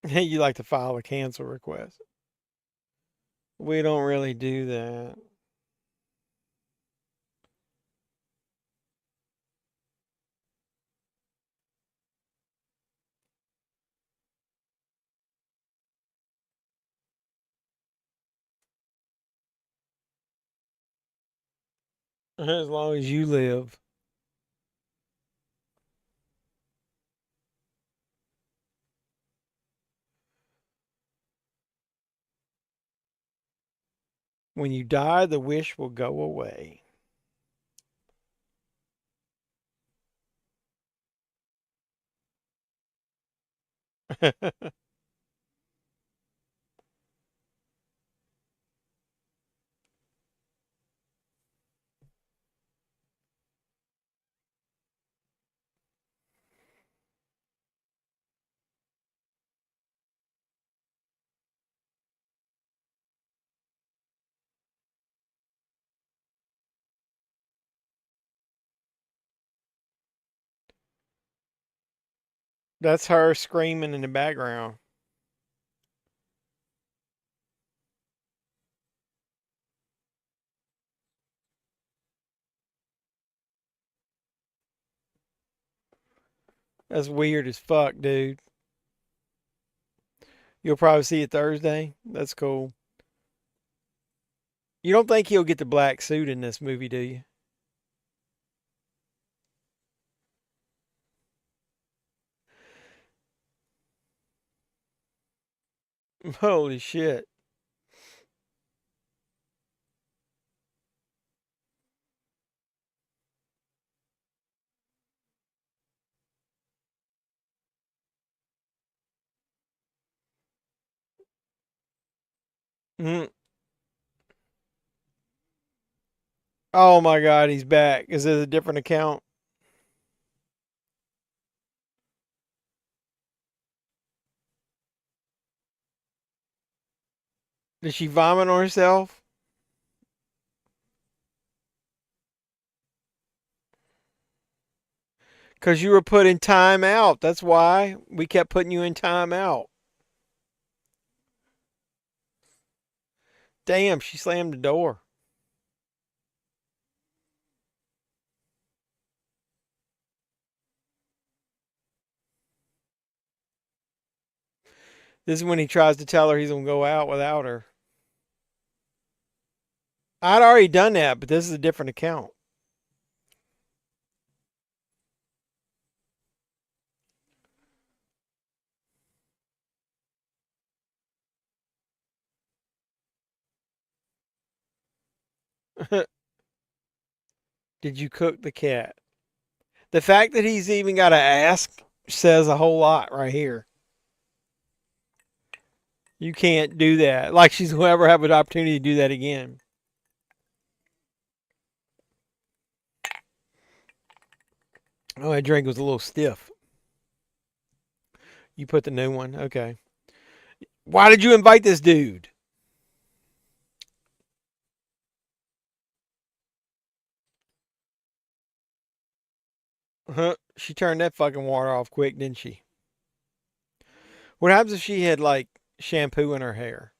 You like to file a cancel request. We don't really do that. As long as you live. When you die, the wish will go away. That's her screaming in the background. That's weird as fuck, dude. You'll probably see it Thursday. That's cool. You don't think he'll get the black suit in this movie, do you? Holy shit. Mm. Oh my god, he's back. Is it a different account? Did she vomit on herself? Because you were put in time out. That's why we kept putting you in time out. Damn, she slammed the door. This is when he tries to tell her he's going to go out without her. I'd already done that, but this is a different account. Did you cook the cat? The fact that he's even got to ask says a whole lot right here. You can't do that. Like she's going to ever have an opportunity to do that again. Oh, that drink was a little stiff. You put the new one? Okay. Why did you invite this dude? She turned that fucking water off quick, didn't she? What happens if she had, like, shampoo in her hair?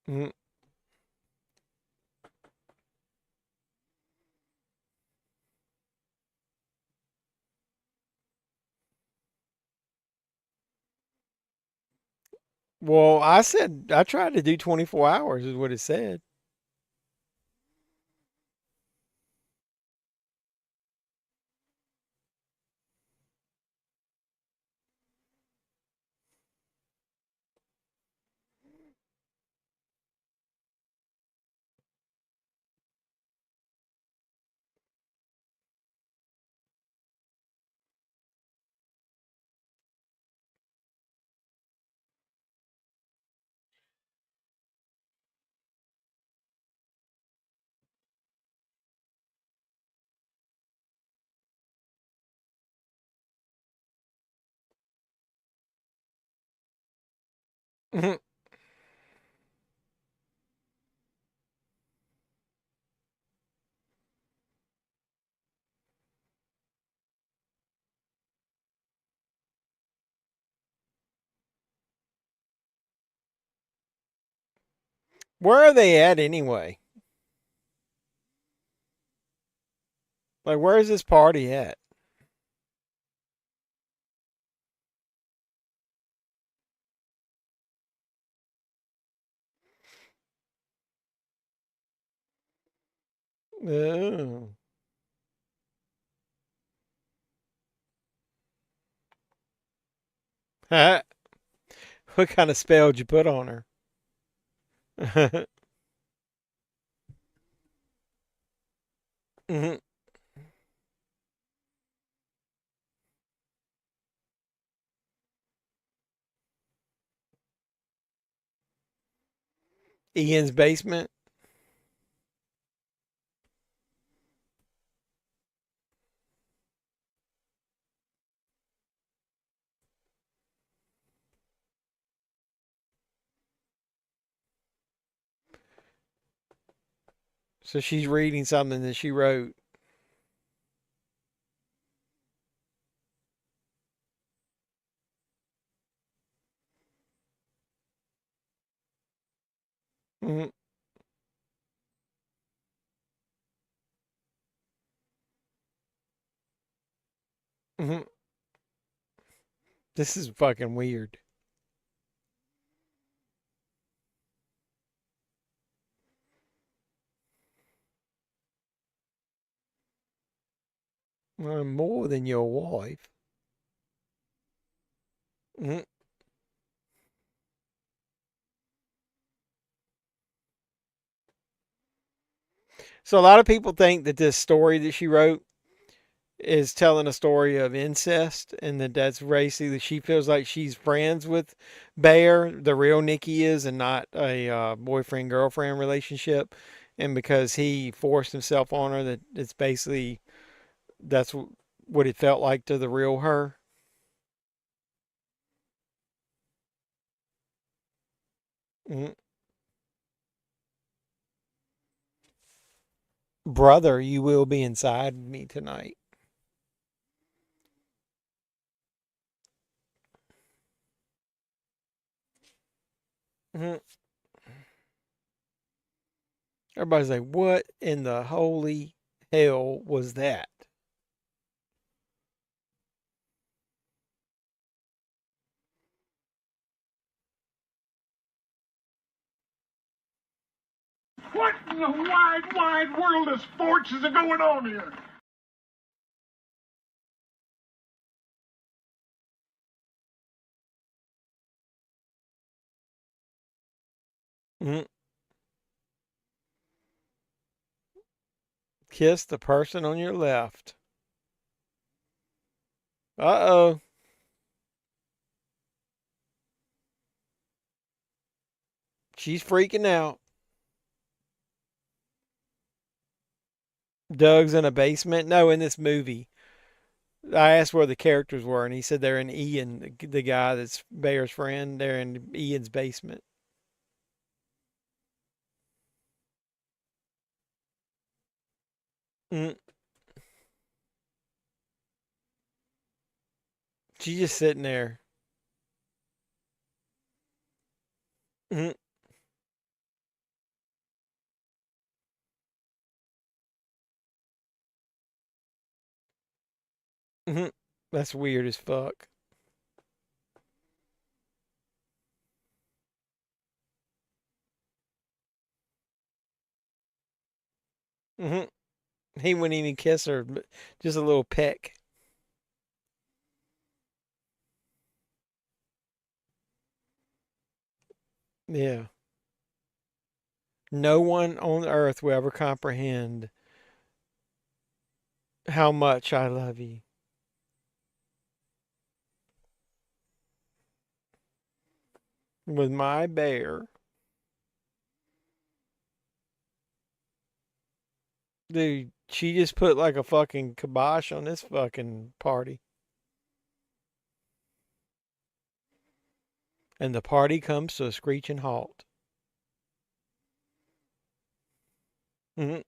Mm. Well, I said I tried to do 24 hours is what it said. Where are they at anyway? Like, where is this party at? Oh. What kind of spell did you put on her? Mhm. Ian's basement. So she's reading something that she wrote. Mhm. Mhm. This is fucking weird. I'm more than your wife. Mhm. So a lot of people think that this story that she wrote is telling a story of incest, and that's basically that she feels like she's friends with Bear, the real Nikki is, and not a boyfriend girlfriend relationship. and because he forced himself on her, that it's basically that's what it felt like to the real her. Mm. Brother, you will be inside me tonight. Mm. Everybody's like, what in the holy hell was that?
What in the wide, wide world of sports is going on here?
Mm. Kiss the person on your left. Uh-oh. She's freaking out. Doug's in a basement? No, in this movie. I asked where the characters were, and he said they're in Ian, the guy that's Bear's friend. They're in Ian's basement. Mm. She's just sitting there. Mm. Mm. That's weird as fuck. Mm. He wouldn't even kiss her, but just a little peck. Yeah. No one on earth will ever comprehend how much I love you. With my bear. Dude, she just put like a fucking kibosh on this fucking party. And the party comes to a screeching halt. Mm-hmm.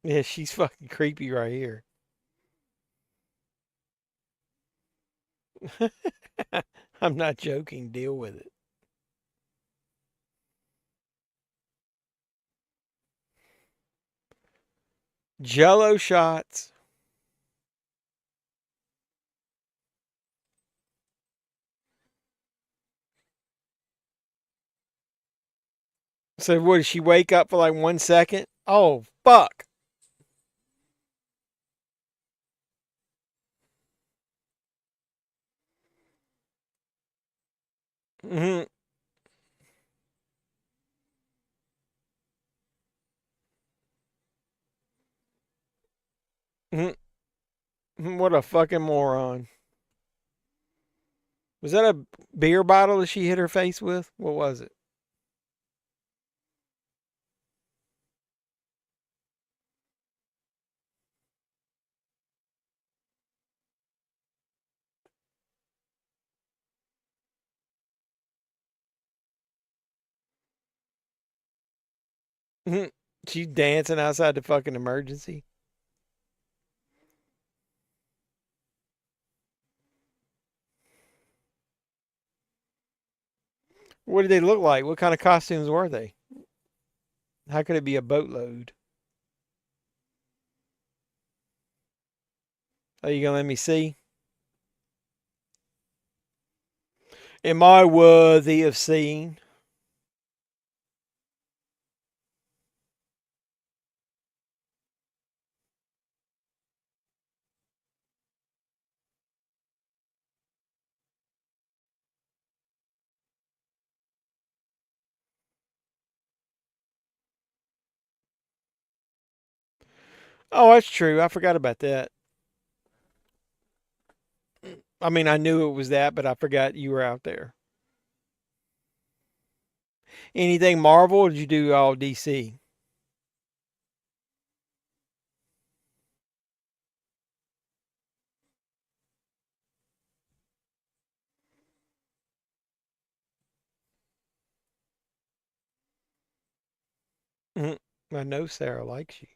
Yeah, she's fucking creepy right here. I'm not joking. Deal with it. Jello shots. So what, did she wake up for like 1 second? Oh, fuck. Mm-hmm. Mm-hmm. What a fucking moron. Was that a beer bottle that she hit her face with? What was it? Mm-hmm. She's dancing outside the fucking emergency. What did they look like? What kind of costumes were they? How could it be a boatload? Are you gonna let me see? Am I worthy of seeing? Oh, that's true. I forgot about that. I mean, I knew it was that, but I forgot you were out there. Anything Marvel, or did you do all DC? Mhm. I know Sarah likes you.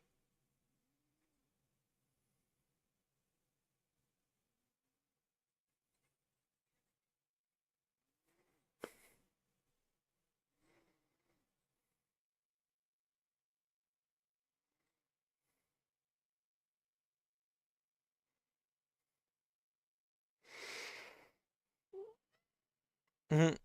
Mhm.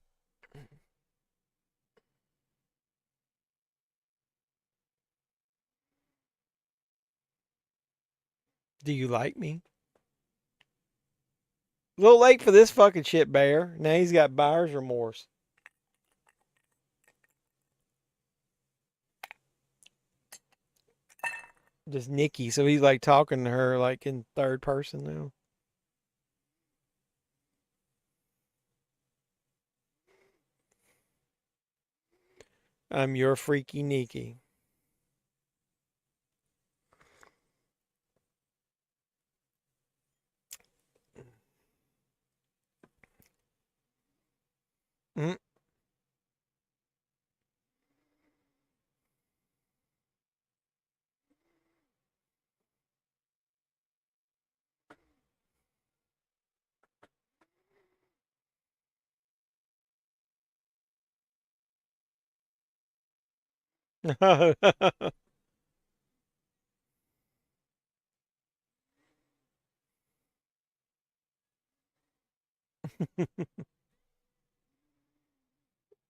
Do you like me? A little late for this fucking shit, Bear. Now he's got buyer's remorse. Just Nikki, so he's like talking to her like in third person now. I'm your freaky Nikki. Mm.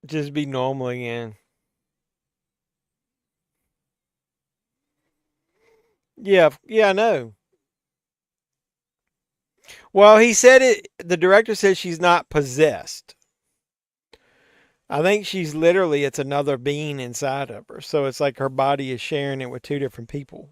Just be normal again. Yeah, yeah, I know. Well, he said it. The director said she's not possessed. I think she's literally, it's another being inside of her. So it's like her body is sharing it with two different people.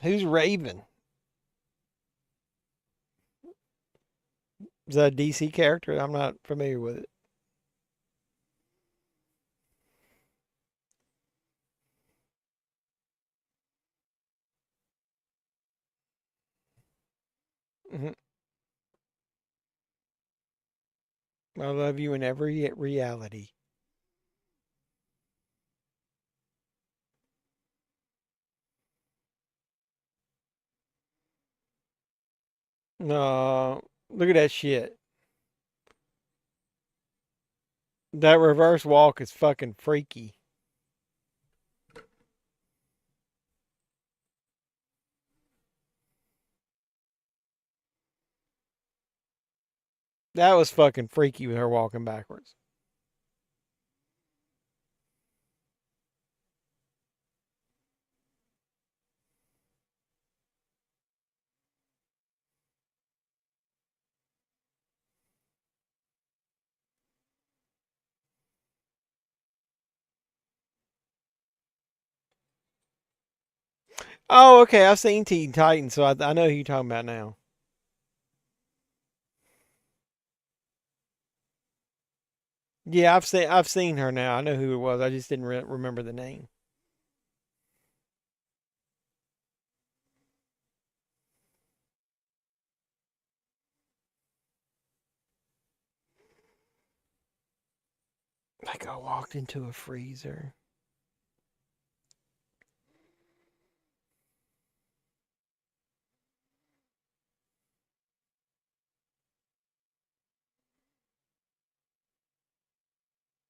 Who's Raven? Is that a DC character? I'm not familiar with it. Hmm. I love you in every reality. No, look at that shit. That reverse walk is fucking freaky. That was fucking freaky with her walking backwards. Oh, okay. I've seen Teen Titans, so I know who you're talking about now. Yeah, I've seen her now. I know who it was. I just didn't remember the name. Like I walked into a freezer.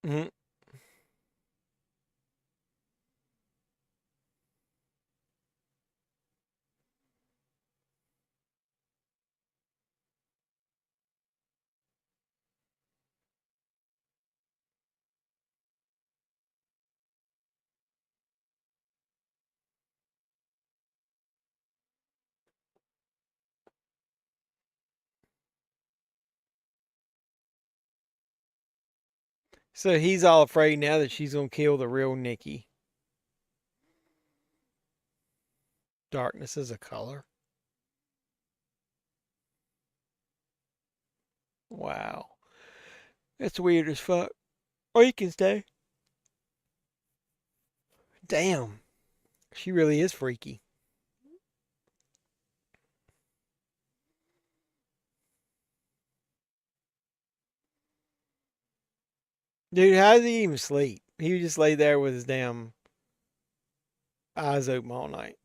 Hmm. So he's all afraid now that she's going to kill the real Nikki. Darkness is a color. Wow. That's weird as fuck. Or you can stay. Damn. She really is freaky. Dude, how does he even sleep? He would just lay there with his damn eyes open all night.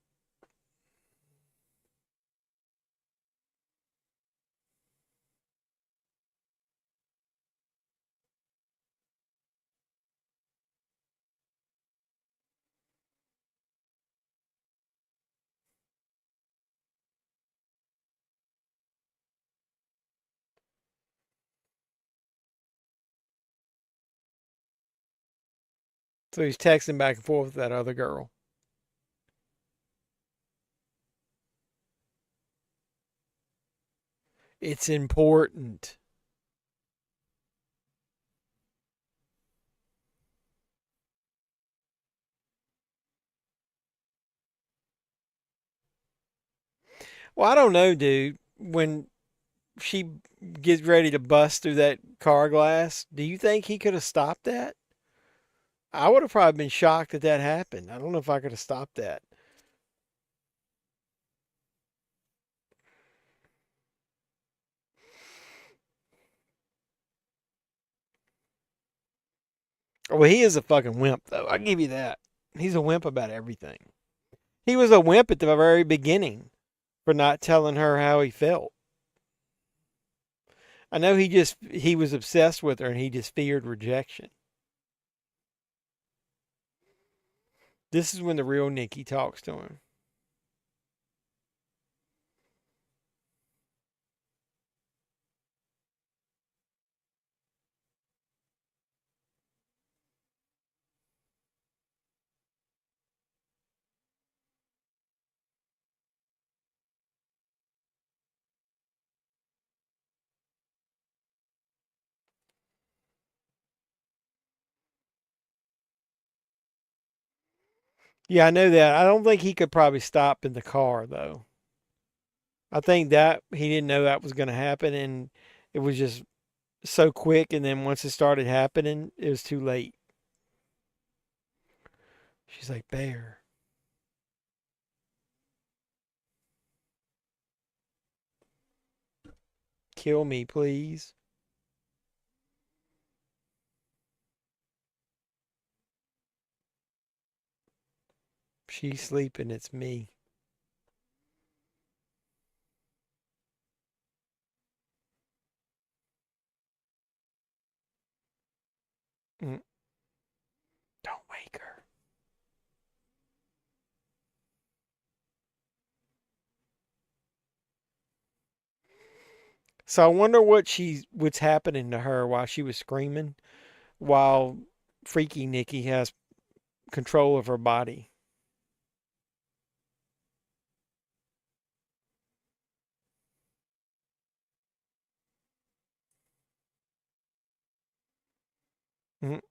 So he's texting back and forth with that other girl. It's important. Well, I don't know, dude. When she gets ready to bust through that car glass, do you think he could have stopped that? I would have probably been shocked that that happened. I don't know if I could have stopped that. Well, he is a fucking wimp, though. I'll give you that. He's a wimp about everything. He was a wimp at the very beginning for not telling her how he felt. I know he was obsessed with her and he just feared rejection. This is when the real Nikki talks to him. Yeah, I know that. I don't think he could probably stop in the car, though. I think that he didn't know that was going to happen, and it was just so quick. And then once it started happening, it was too late. She's like, Bear. Kill me, please. She's sleeping. It's me. Mm. Don't wake her. So I wonder what's happening to her while she was screaming, while Freaky Nikki has control of her body.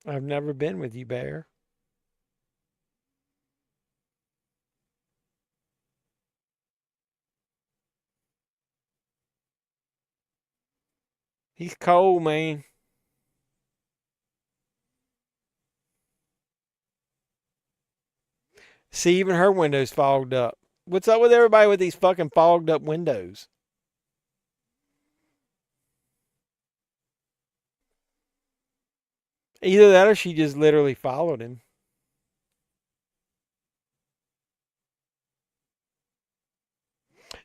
I've never been with you, Bear. He's cold, man. See, even her window's fogged up. What's up with everybody with these fucking fogged up windows? Either that or she just literally followed him.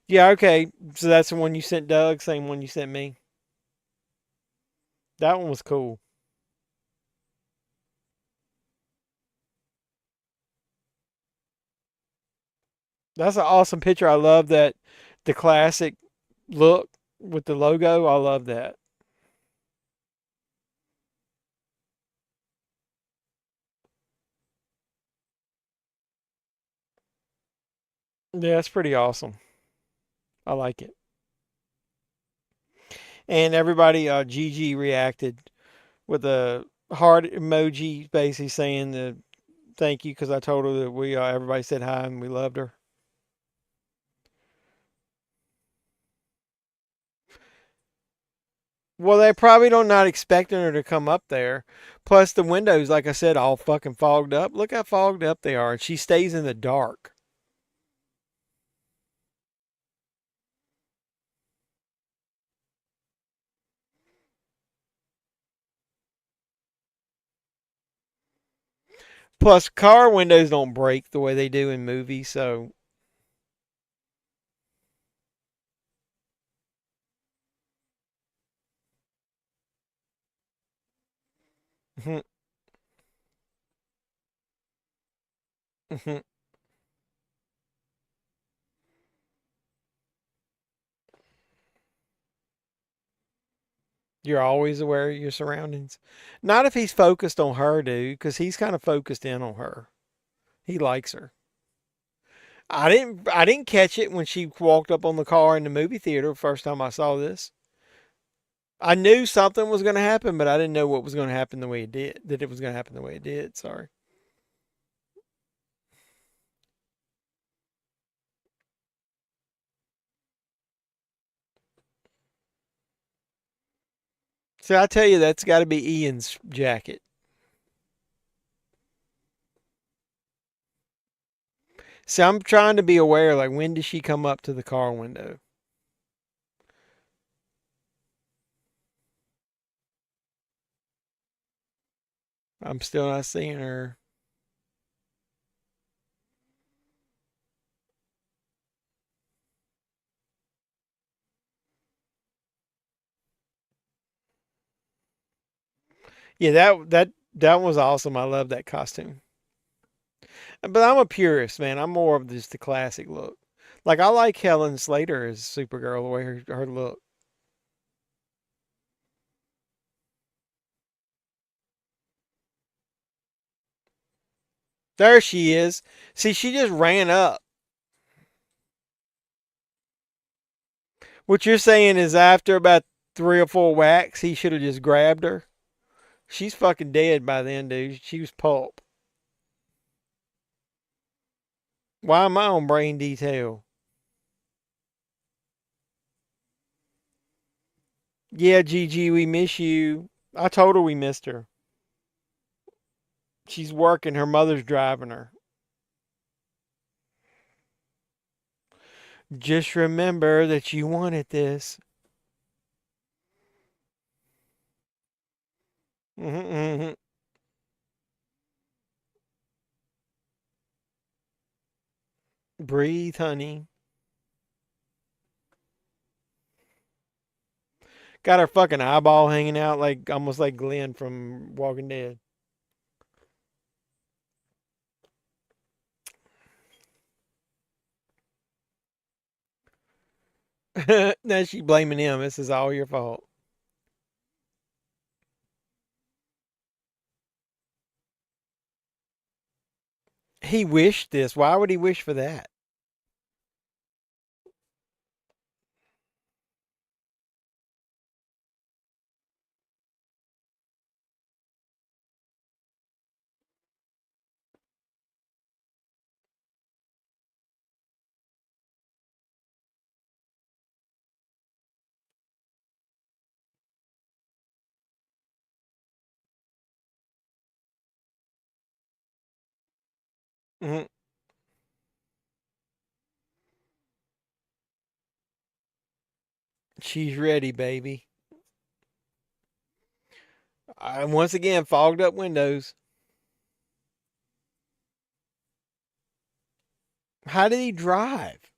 Yeah, okay. So that's the one you sent Doug, same one you sent me. That one was cool. That's an awesome picture. I love that the classic look with the logo. I love that. Yeah, it's pretty awesome. I like it. And everybody, Gigi reacted with a heart emoji basically saying the thank you because I told her that we everybody said hi and we loved her. Well, they probably don't not expecting her to come up there. Plus the windows, like I said, all fucking fogged up. Look how fogged up they are, and she stays in the dark. Plus car windows don't break the way they do in movies, so you're always aware of your surroundings. Not if he's focused on her, dude, because he's kind of focused in on her. He likes her. I didn't catch it when she walked up on the car in the movie theater first time I saw this. I knew something was going to happen, but I didn't know what was going to happen the way it did. That it was going to happen the way it did. Sorry. So I tell you, that's got to be Ian's jacket. So I'm trying to be aware, like, when does she come up to the car window? I'm still not seeing her. Yeah, that was awesome. I love that costume. But I'm a purist, man. I'm more of just the classic look. Like I like Helen Slater as Supergirl, the way her look. There she is. See, she just ran up. What you're saying is after about 3 or 4 whacks, he should have just grabbed her. She's fucking dead by then, dude. She was pulp. Why am I on brain detail? Yeah, Gigi, we miss you. I told her we missed her. She's working. Her mother's driving her. Just remember that you wanted this. Mm-hmm. Breathe, honey. Got her fucking eyeball hanging out like almost like Glenn from Walking Dead. Now she blaming him. This is all your fault. He wished this. Why would he wish for that? Mhm. She's ready, baby. Once again, fogged up windows. How did he drive?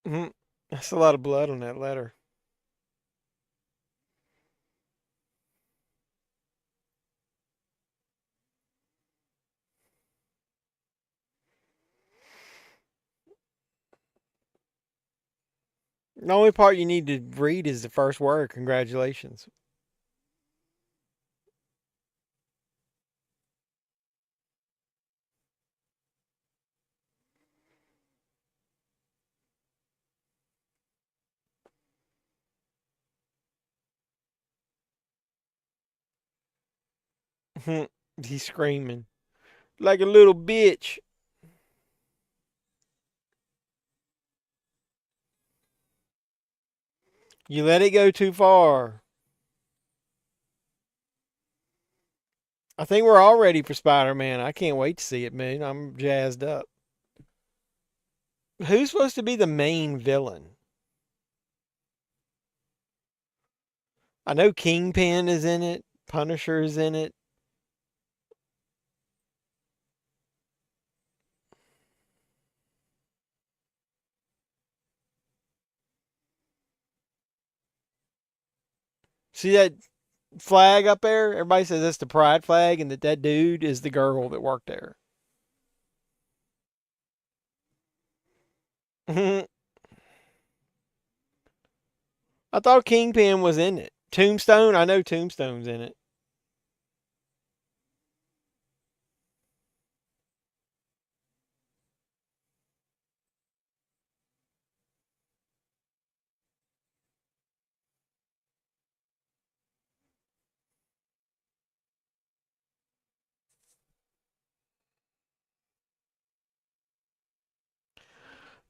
Mhm. That's a lot of blood on that letter. The only part you need to read is the first word. Congratulations. He's screaming like a little bitch. You let it go too far. I think we're all ready for Spider-Man. I can't wait to see it, man. I'm jazzed up. Who's supposed to be the main villain? I know Kingpin is in it. Punisher is in it. See that flag up there? Everybody says that's the pride flag and that dude is the girl that worked there. I thought Kingpin was in it. Tombstone? I know Tombstone's in it.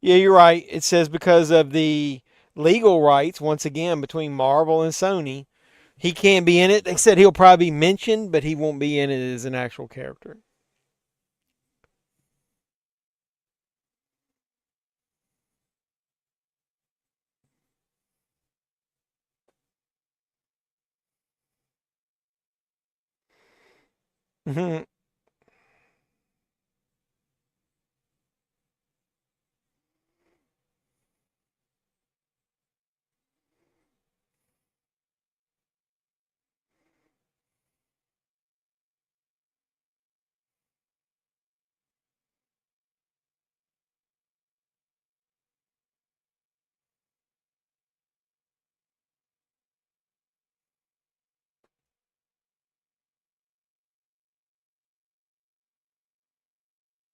Yeah, you're right. It says because of the legal rights, once again, between Marvel and Sony, he can't be in it. They said he'll probably be mentioned, but he won't be in it as an actual character. Hmm.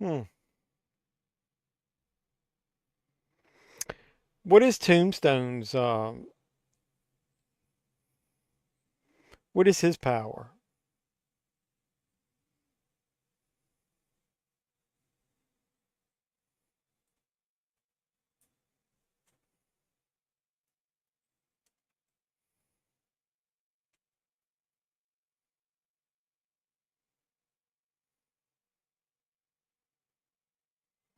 Hmm. What is Tombstone's? What is his power?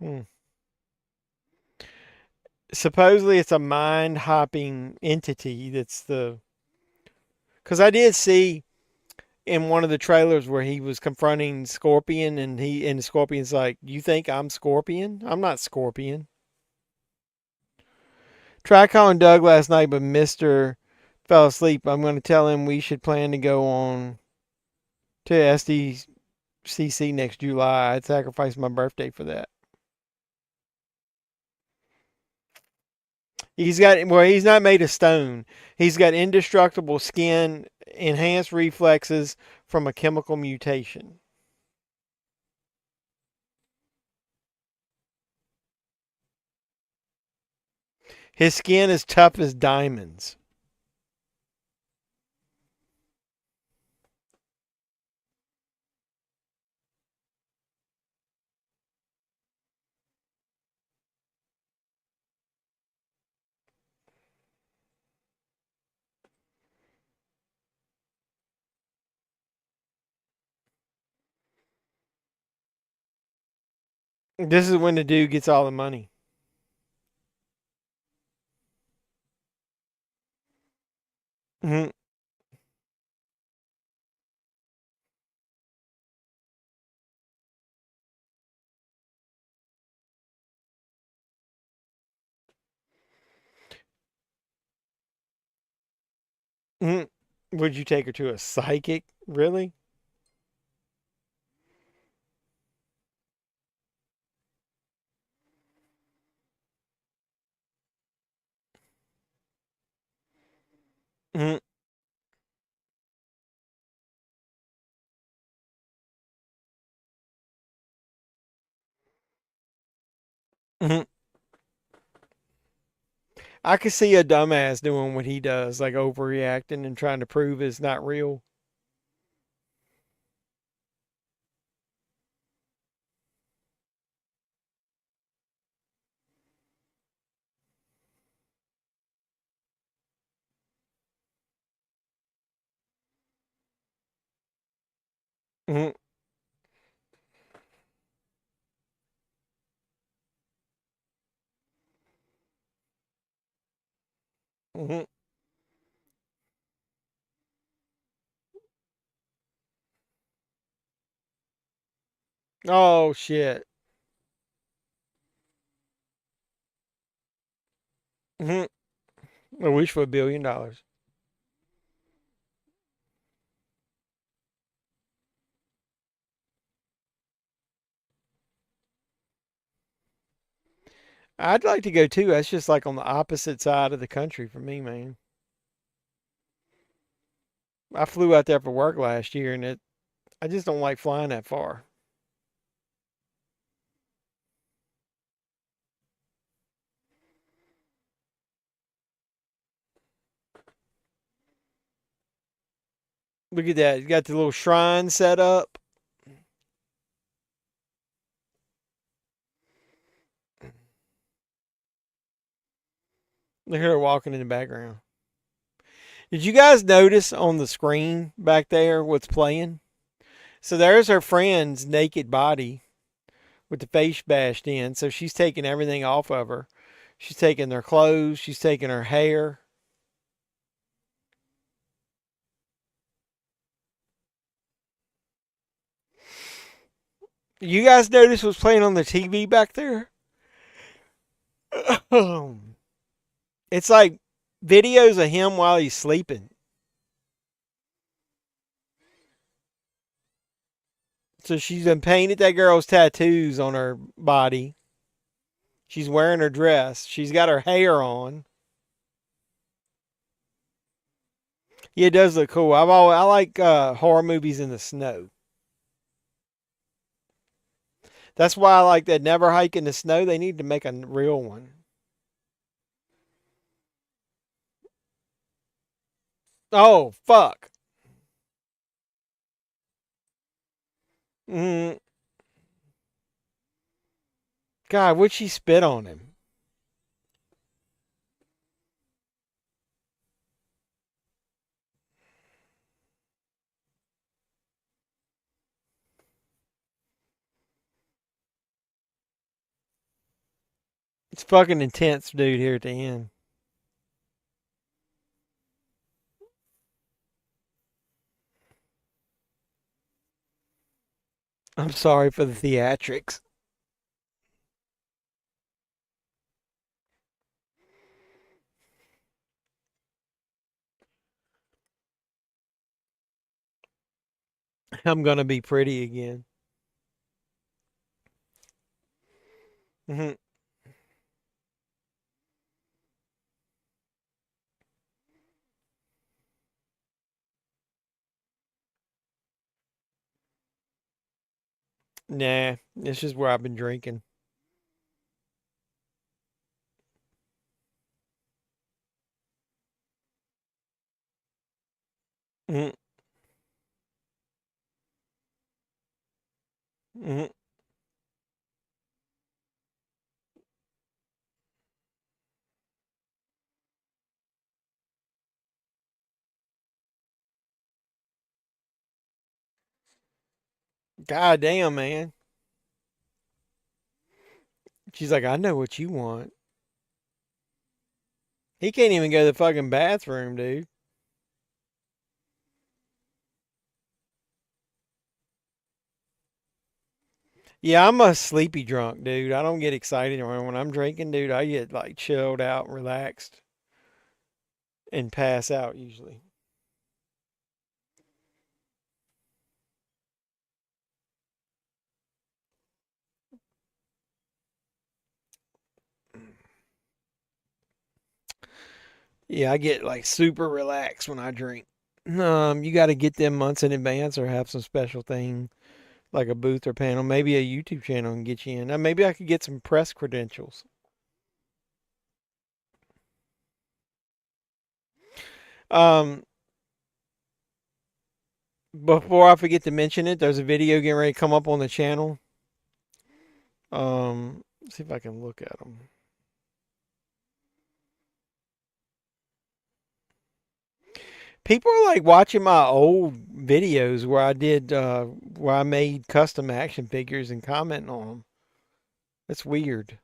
Hmm. Supposedly, it's a mind hopping entity. That's the because I did see in one of the trailers where he was confronting Scorpion, and Scorpion's like, "You think I'm Scorpion? I'm not Scorpion." Tried calling Doug last night, but Mister fell asleep. I'm going to tell him we should plan to go on to SDCC next July. I'd sacrifice my birthday for that. He's not made of stone. He's got indestructible skin, enhanced reflexes from a chemical mutation. His skin is tough as diamonds. This is when the dude gets all the money. Hmm. Hmm. Would you take her to a psychic? Really? Hmm. Hmm. I could see a dumbass doing what he does, like overreacting and trying to prove it's not real. Mm-hmm. Mm-hmm. Oh shit. Mm-hmm. I wish for $1 billion. I'd like to go too. That's just like on the opposite side of the country for me, man. I flew out there for work last year, and I just don't like flying that far. Look at that. You got the little shrine set up. Look at her walking in the background. Did you guys notice on the screen back there what's playing? So there's her friend's naked body with the face bashed in. So she's taking everything off of her. She's taking her clothes. She's taking her hair. You guys notice what's playing on the TV back there? It's like videos of him while he's sleeping. So she's been painted that girl's tattoos on her body. She's wearing her dress. She's got her hair on. Yeah, it does look cool. I like horror movies in the snow. That's why I like that Never Hike in the Snow. They need to make a real one. Oh, fuck. Mm. God, would she spit on him? It's fucking intense, dude, here at the end. I'm sorry for the theatrics. I'm gonna be pretty again. Hmm. Nah, this is where I've been drinking. Hmm. Hmm. God damn, man. She's like, I know what you want. He can't even go to the fucking bathroom, dude. Yeah, I'm a sleepy drunk, dude. I don't get excited when I'm drinking, dude. I get like chilled out, relaxed, and pass out usually. Yeah, I get like super relaxed when I drink. You got to get them months in advance or have some special thing like a booth or panel, maybe a YouTube channel and get you in. Now, maybe I could get some press credentials. Um, Before I forget to mention it, there's a video getting ready to come up on the channel. Let's see if I can look at them. People are like watching my old videos where I did where I made custom action figures and commenting on them. That's weird.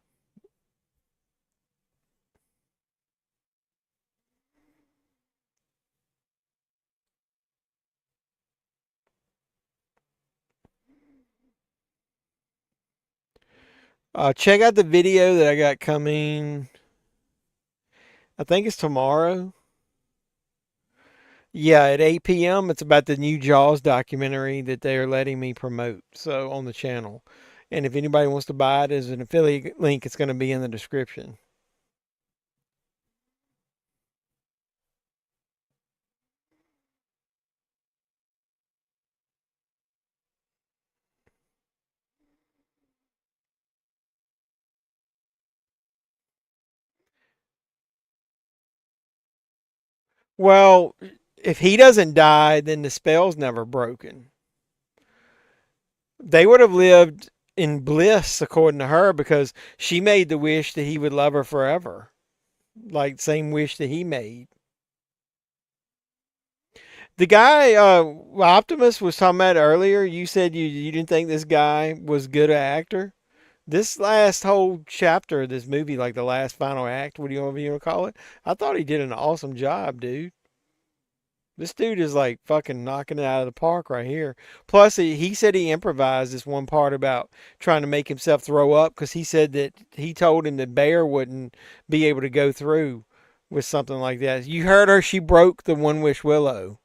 Check out the video that I got coming. I think it's tomorrow. Yeah, at 8 p.m. It's about the new Jaws documentary that they are letting me promote. So on the channel. And if anybody wants to buy it as an affiliate link, it's going to be in the description. Well, if he doesn't die, then the spell's never broken. They would have lived in bliss, according to her, because she made the wish that he would love her forever. Like, same wish that he made. The guy, Optimus was talking about earlier, you said you didn't think this guy was good an actor. This last whole chapter of this movie, like the last final act, what do you want to call it? I thought he did an awesome job, dude. This dude is like fucking knocking it out of the park right here. Plus, he said he improvised this one part about trying to make himself throw up because he said that he told him that Bear wouldn't be able to go through with something like that. You heard her, she broke the One Wish Willow.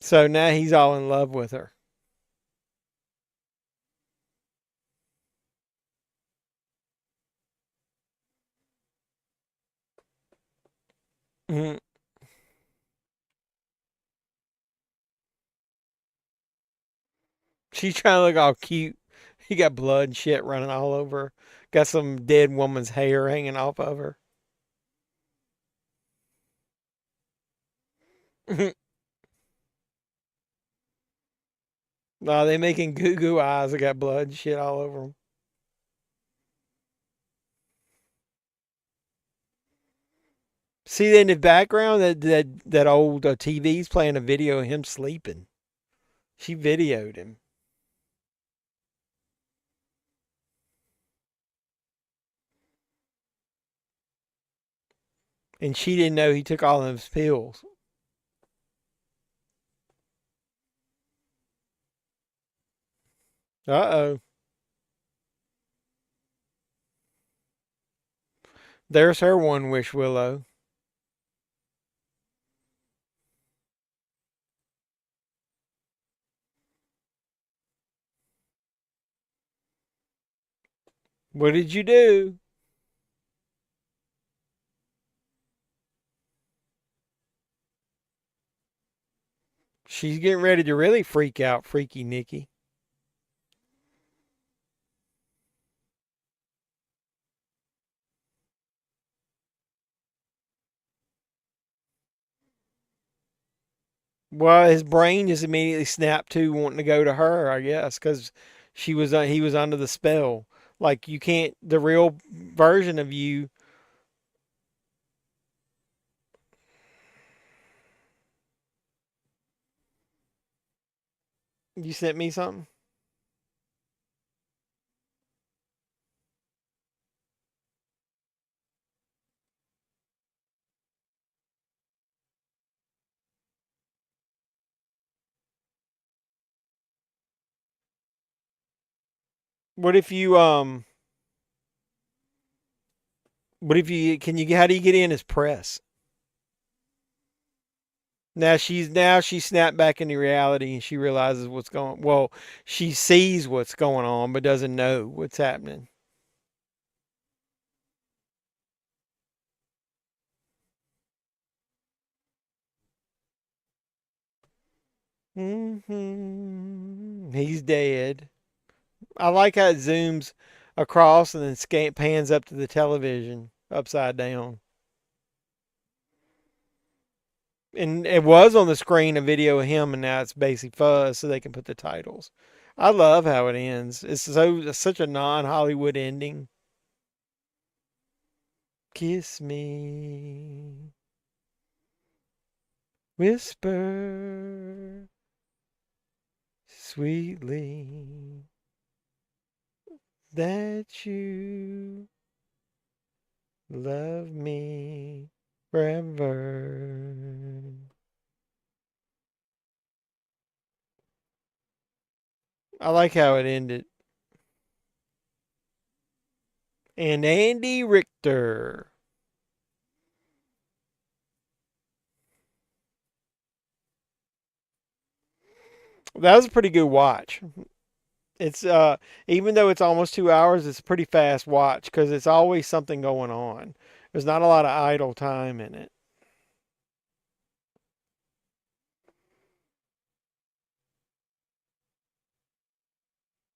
So now he's all in love with her. Mm-hmm. She's trying to look all cute. He got blood and shit running all over. Got some dead woman's hair hanging off of her. No, they making goo goo eyes. They got blood and shit all over them. See in the background that old TV's playing a video of him sleeping. She videoed him. And she didn't know he took all of his pills. Uh-oh. There's her One Wish Willow. What did you do? She's getting ready to really freak out, Freaky Nikki. Well, his brain just immediately snapped to wanting to go to her, I guess, because he was under the spell. Like you can't, the real version of you. You sent me something. What if you What if you can you how do you get in as press? Now she snapped back into reality and she realizes what's going. Well, she sees what's going on but doesn't know what's happening. He's dead. I like how it zooms across and then pans up to the television upside down. And it was on the screen a video of him, and now it's basically fuzz so they can put the titles. I love how it ends. It's such a non-Hollywood ending. Kiss me, whisper sweetly that you love me forever. I like how it ended. And Andy Richter. That was a pretty good watch. It's even though it's almost 2 hours, it's a pretty fast watch because it's always something going on. There's not a lot of idle time in it.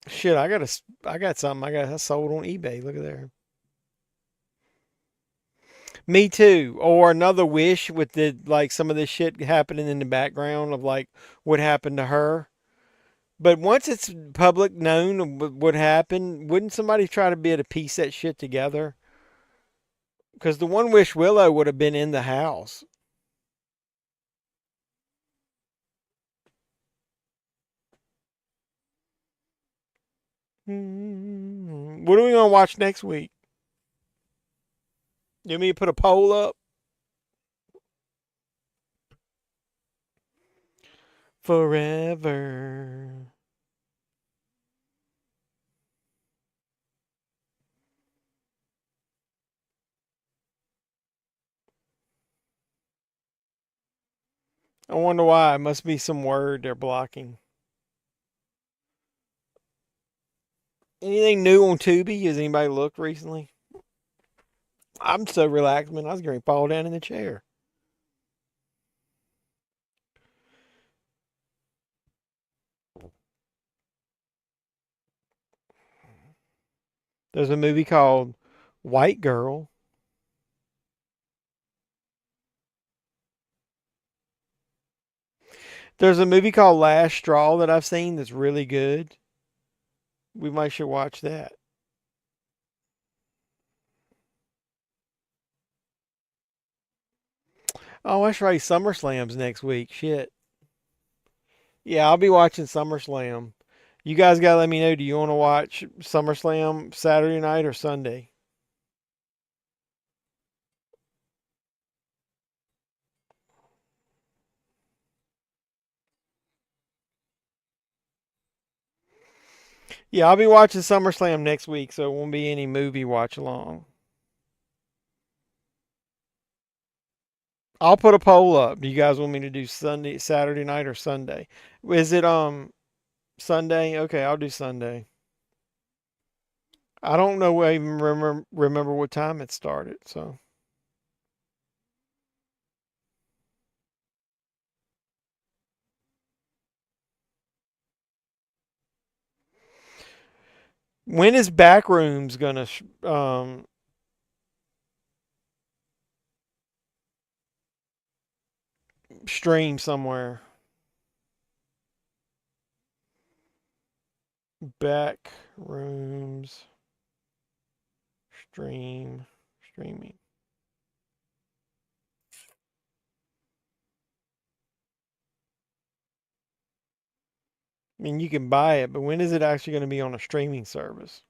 Shit, I got something I got sold on eBay. Look at there. Me too. Or another wish with the like some of this shit happening in the background of like what happened to her. But once it's public known what happened, wouldn't somebody try to be able to piece that shit together? Because the one wish Willow would have been in the house. What are we gonna watch next week? You want me to put a poll up? Forever. I wonder why. It must be some word they're blocking. Anything new on Tubi? Has anybody looked recently? I'm so relaxed, man. I was going to fall down in the chair. There's a movie called White Girl. There's a movie called Last Straw that I've seen that's really good. We might should watch that. Oh, that's right. SummerSlam's next week. Shit. Yeah, I'll be watching SummerSlam. You guys gotta let me know. Do you want to watch SummerSlam Saturday night or Sunday? Yeah, I'll be watching SummerSlam next week, so it won't be any movie watch along. I'll put a poll up. Do you guys want me to do Sunday, Saturday night, or Sunday? Is it Sunday? Okay, I'll do Sunday. I don't know. I even remember what time it started. So when is Backrooms gonna stream somewhere? Backrooms streaming. I mean, you can buy it, but when is it actually going to be on a streaming service?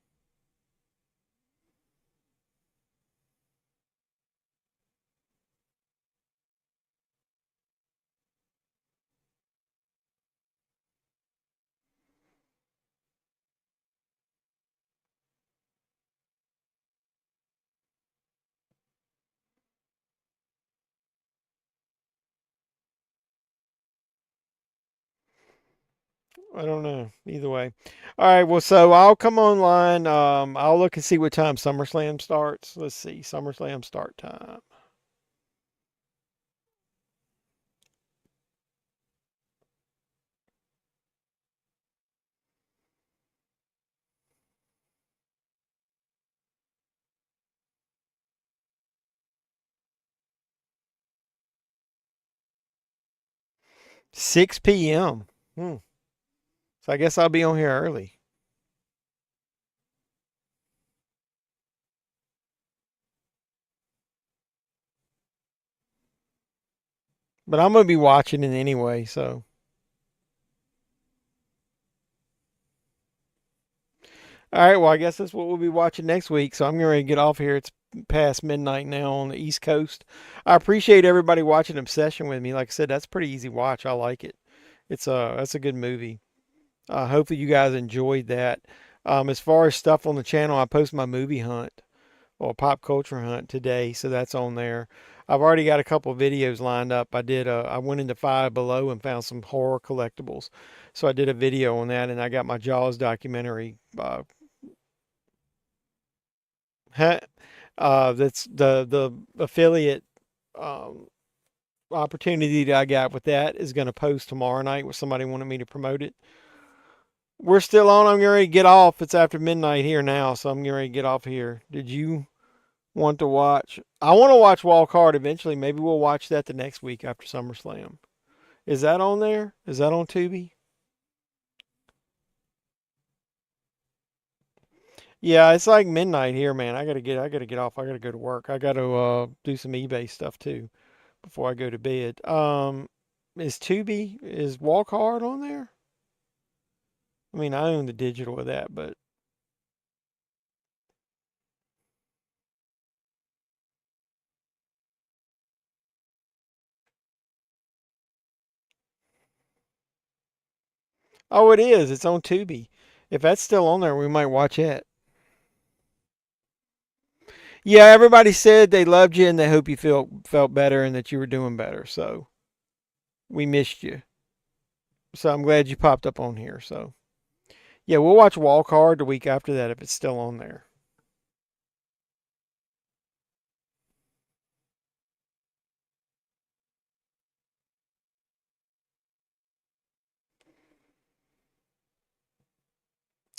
I don't know. Either way. All right. Well, so I'll come online. I'll look and see what time SummerSlam starts. Let's see. SummerSlam start time. 6 p.m. Hmm. So I guess I'll be on here early. But I'm going to be watching it anyway, so. All right, well, I guess that's what we'll be watching next week. So I'm going to get off here. It's past midnight now on the East Coast. I appreciate everybody watching Obsession with me. Like I said, that's a pretty easy watch. I like it. That's a good movie. Hopefully you guys enjoyed that. As far as stuff on the channel, I post my movie hunt or pop culture hunt today, so that's on there. I've already got a couple of videos lined up. I went into Five Below and found some horror collectibles, so I did a video on that, and I got my Jaws documentary. That's the affiliate opportunity that I got with that is going to post tomorrow night, where somebody wanted me to promote it. We're still on. I'm getting ready to get off. It's after midnight here now, so I'm getting ready to get off here. Did you want to watch? I want to watch Wild Card eventually. Maybe we'll watch that the next week after SummerSlam. Is that on there? Is that on Tubi? Yeah, it's like midnight here, man. I gotta get off. I gotta go to work. I gotta do some eBay stuff too before I go to bed. Is Walk Hard on there? I mean, I own the digital of that, but oh, it is. It's on Tubi. If that's still on there, we might watch it. Yeah, everybody said they loved you and they hope you felt better and that you were doing better. So we missed you. So I'm glad you popped up on here. So yeah, we'll watch Walk Hard the week after that if it's still on there.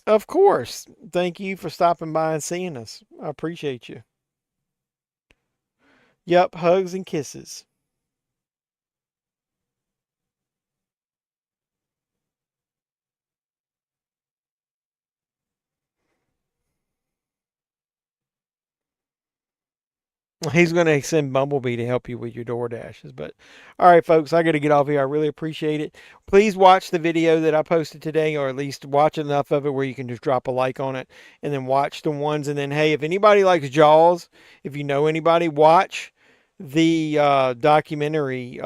Of course. Thank you for stopping by and seeing us. I appreciate you. Yep, hugs and kisses. He's going to send Bumblebee to help you with your door dashes. But all right, folks, I got to get off here. I really appreciate it. Please watch the video that I posted today, or at least watch enough of it where you can just drop a like on it and then watch the ones. And then, hey, if anybody likes Jaws, if you know anybody, watch the documentary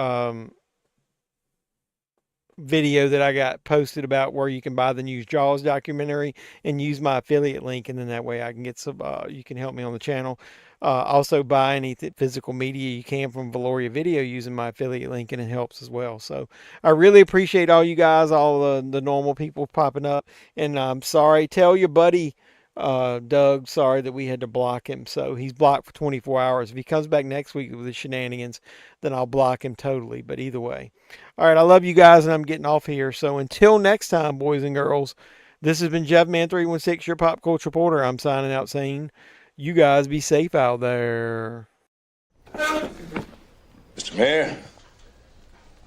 video that I got posted about where you can buy the new Jaws documentary and use my affiliate link, and then that way I can get some. You can help me on the channel. Also, buy any physical media you can from Valoria Video using my affiliate link, and it helps as well. So I really appreciate all you guys, all the normal people popping up. And I'm sorry. Tell your buddy Doug, sorry that we had to block him. So he's blocked for 24 hours. If he comes back next week with the shenanigans, then I'll block him totally. But either way. All right, I love you guys, and I'm getting off here. So until next time, boys and girls, this has been JEFFMAN316, your pop culture reporter. I'm signing out saying, you guys be safe out there.
Mr. Mayor,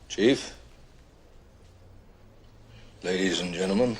Chief, ladies and gentlemen.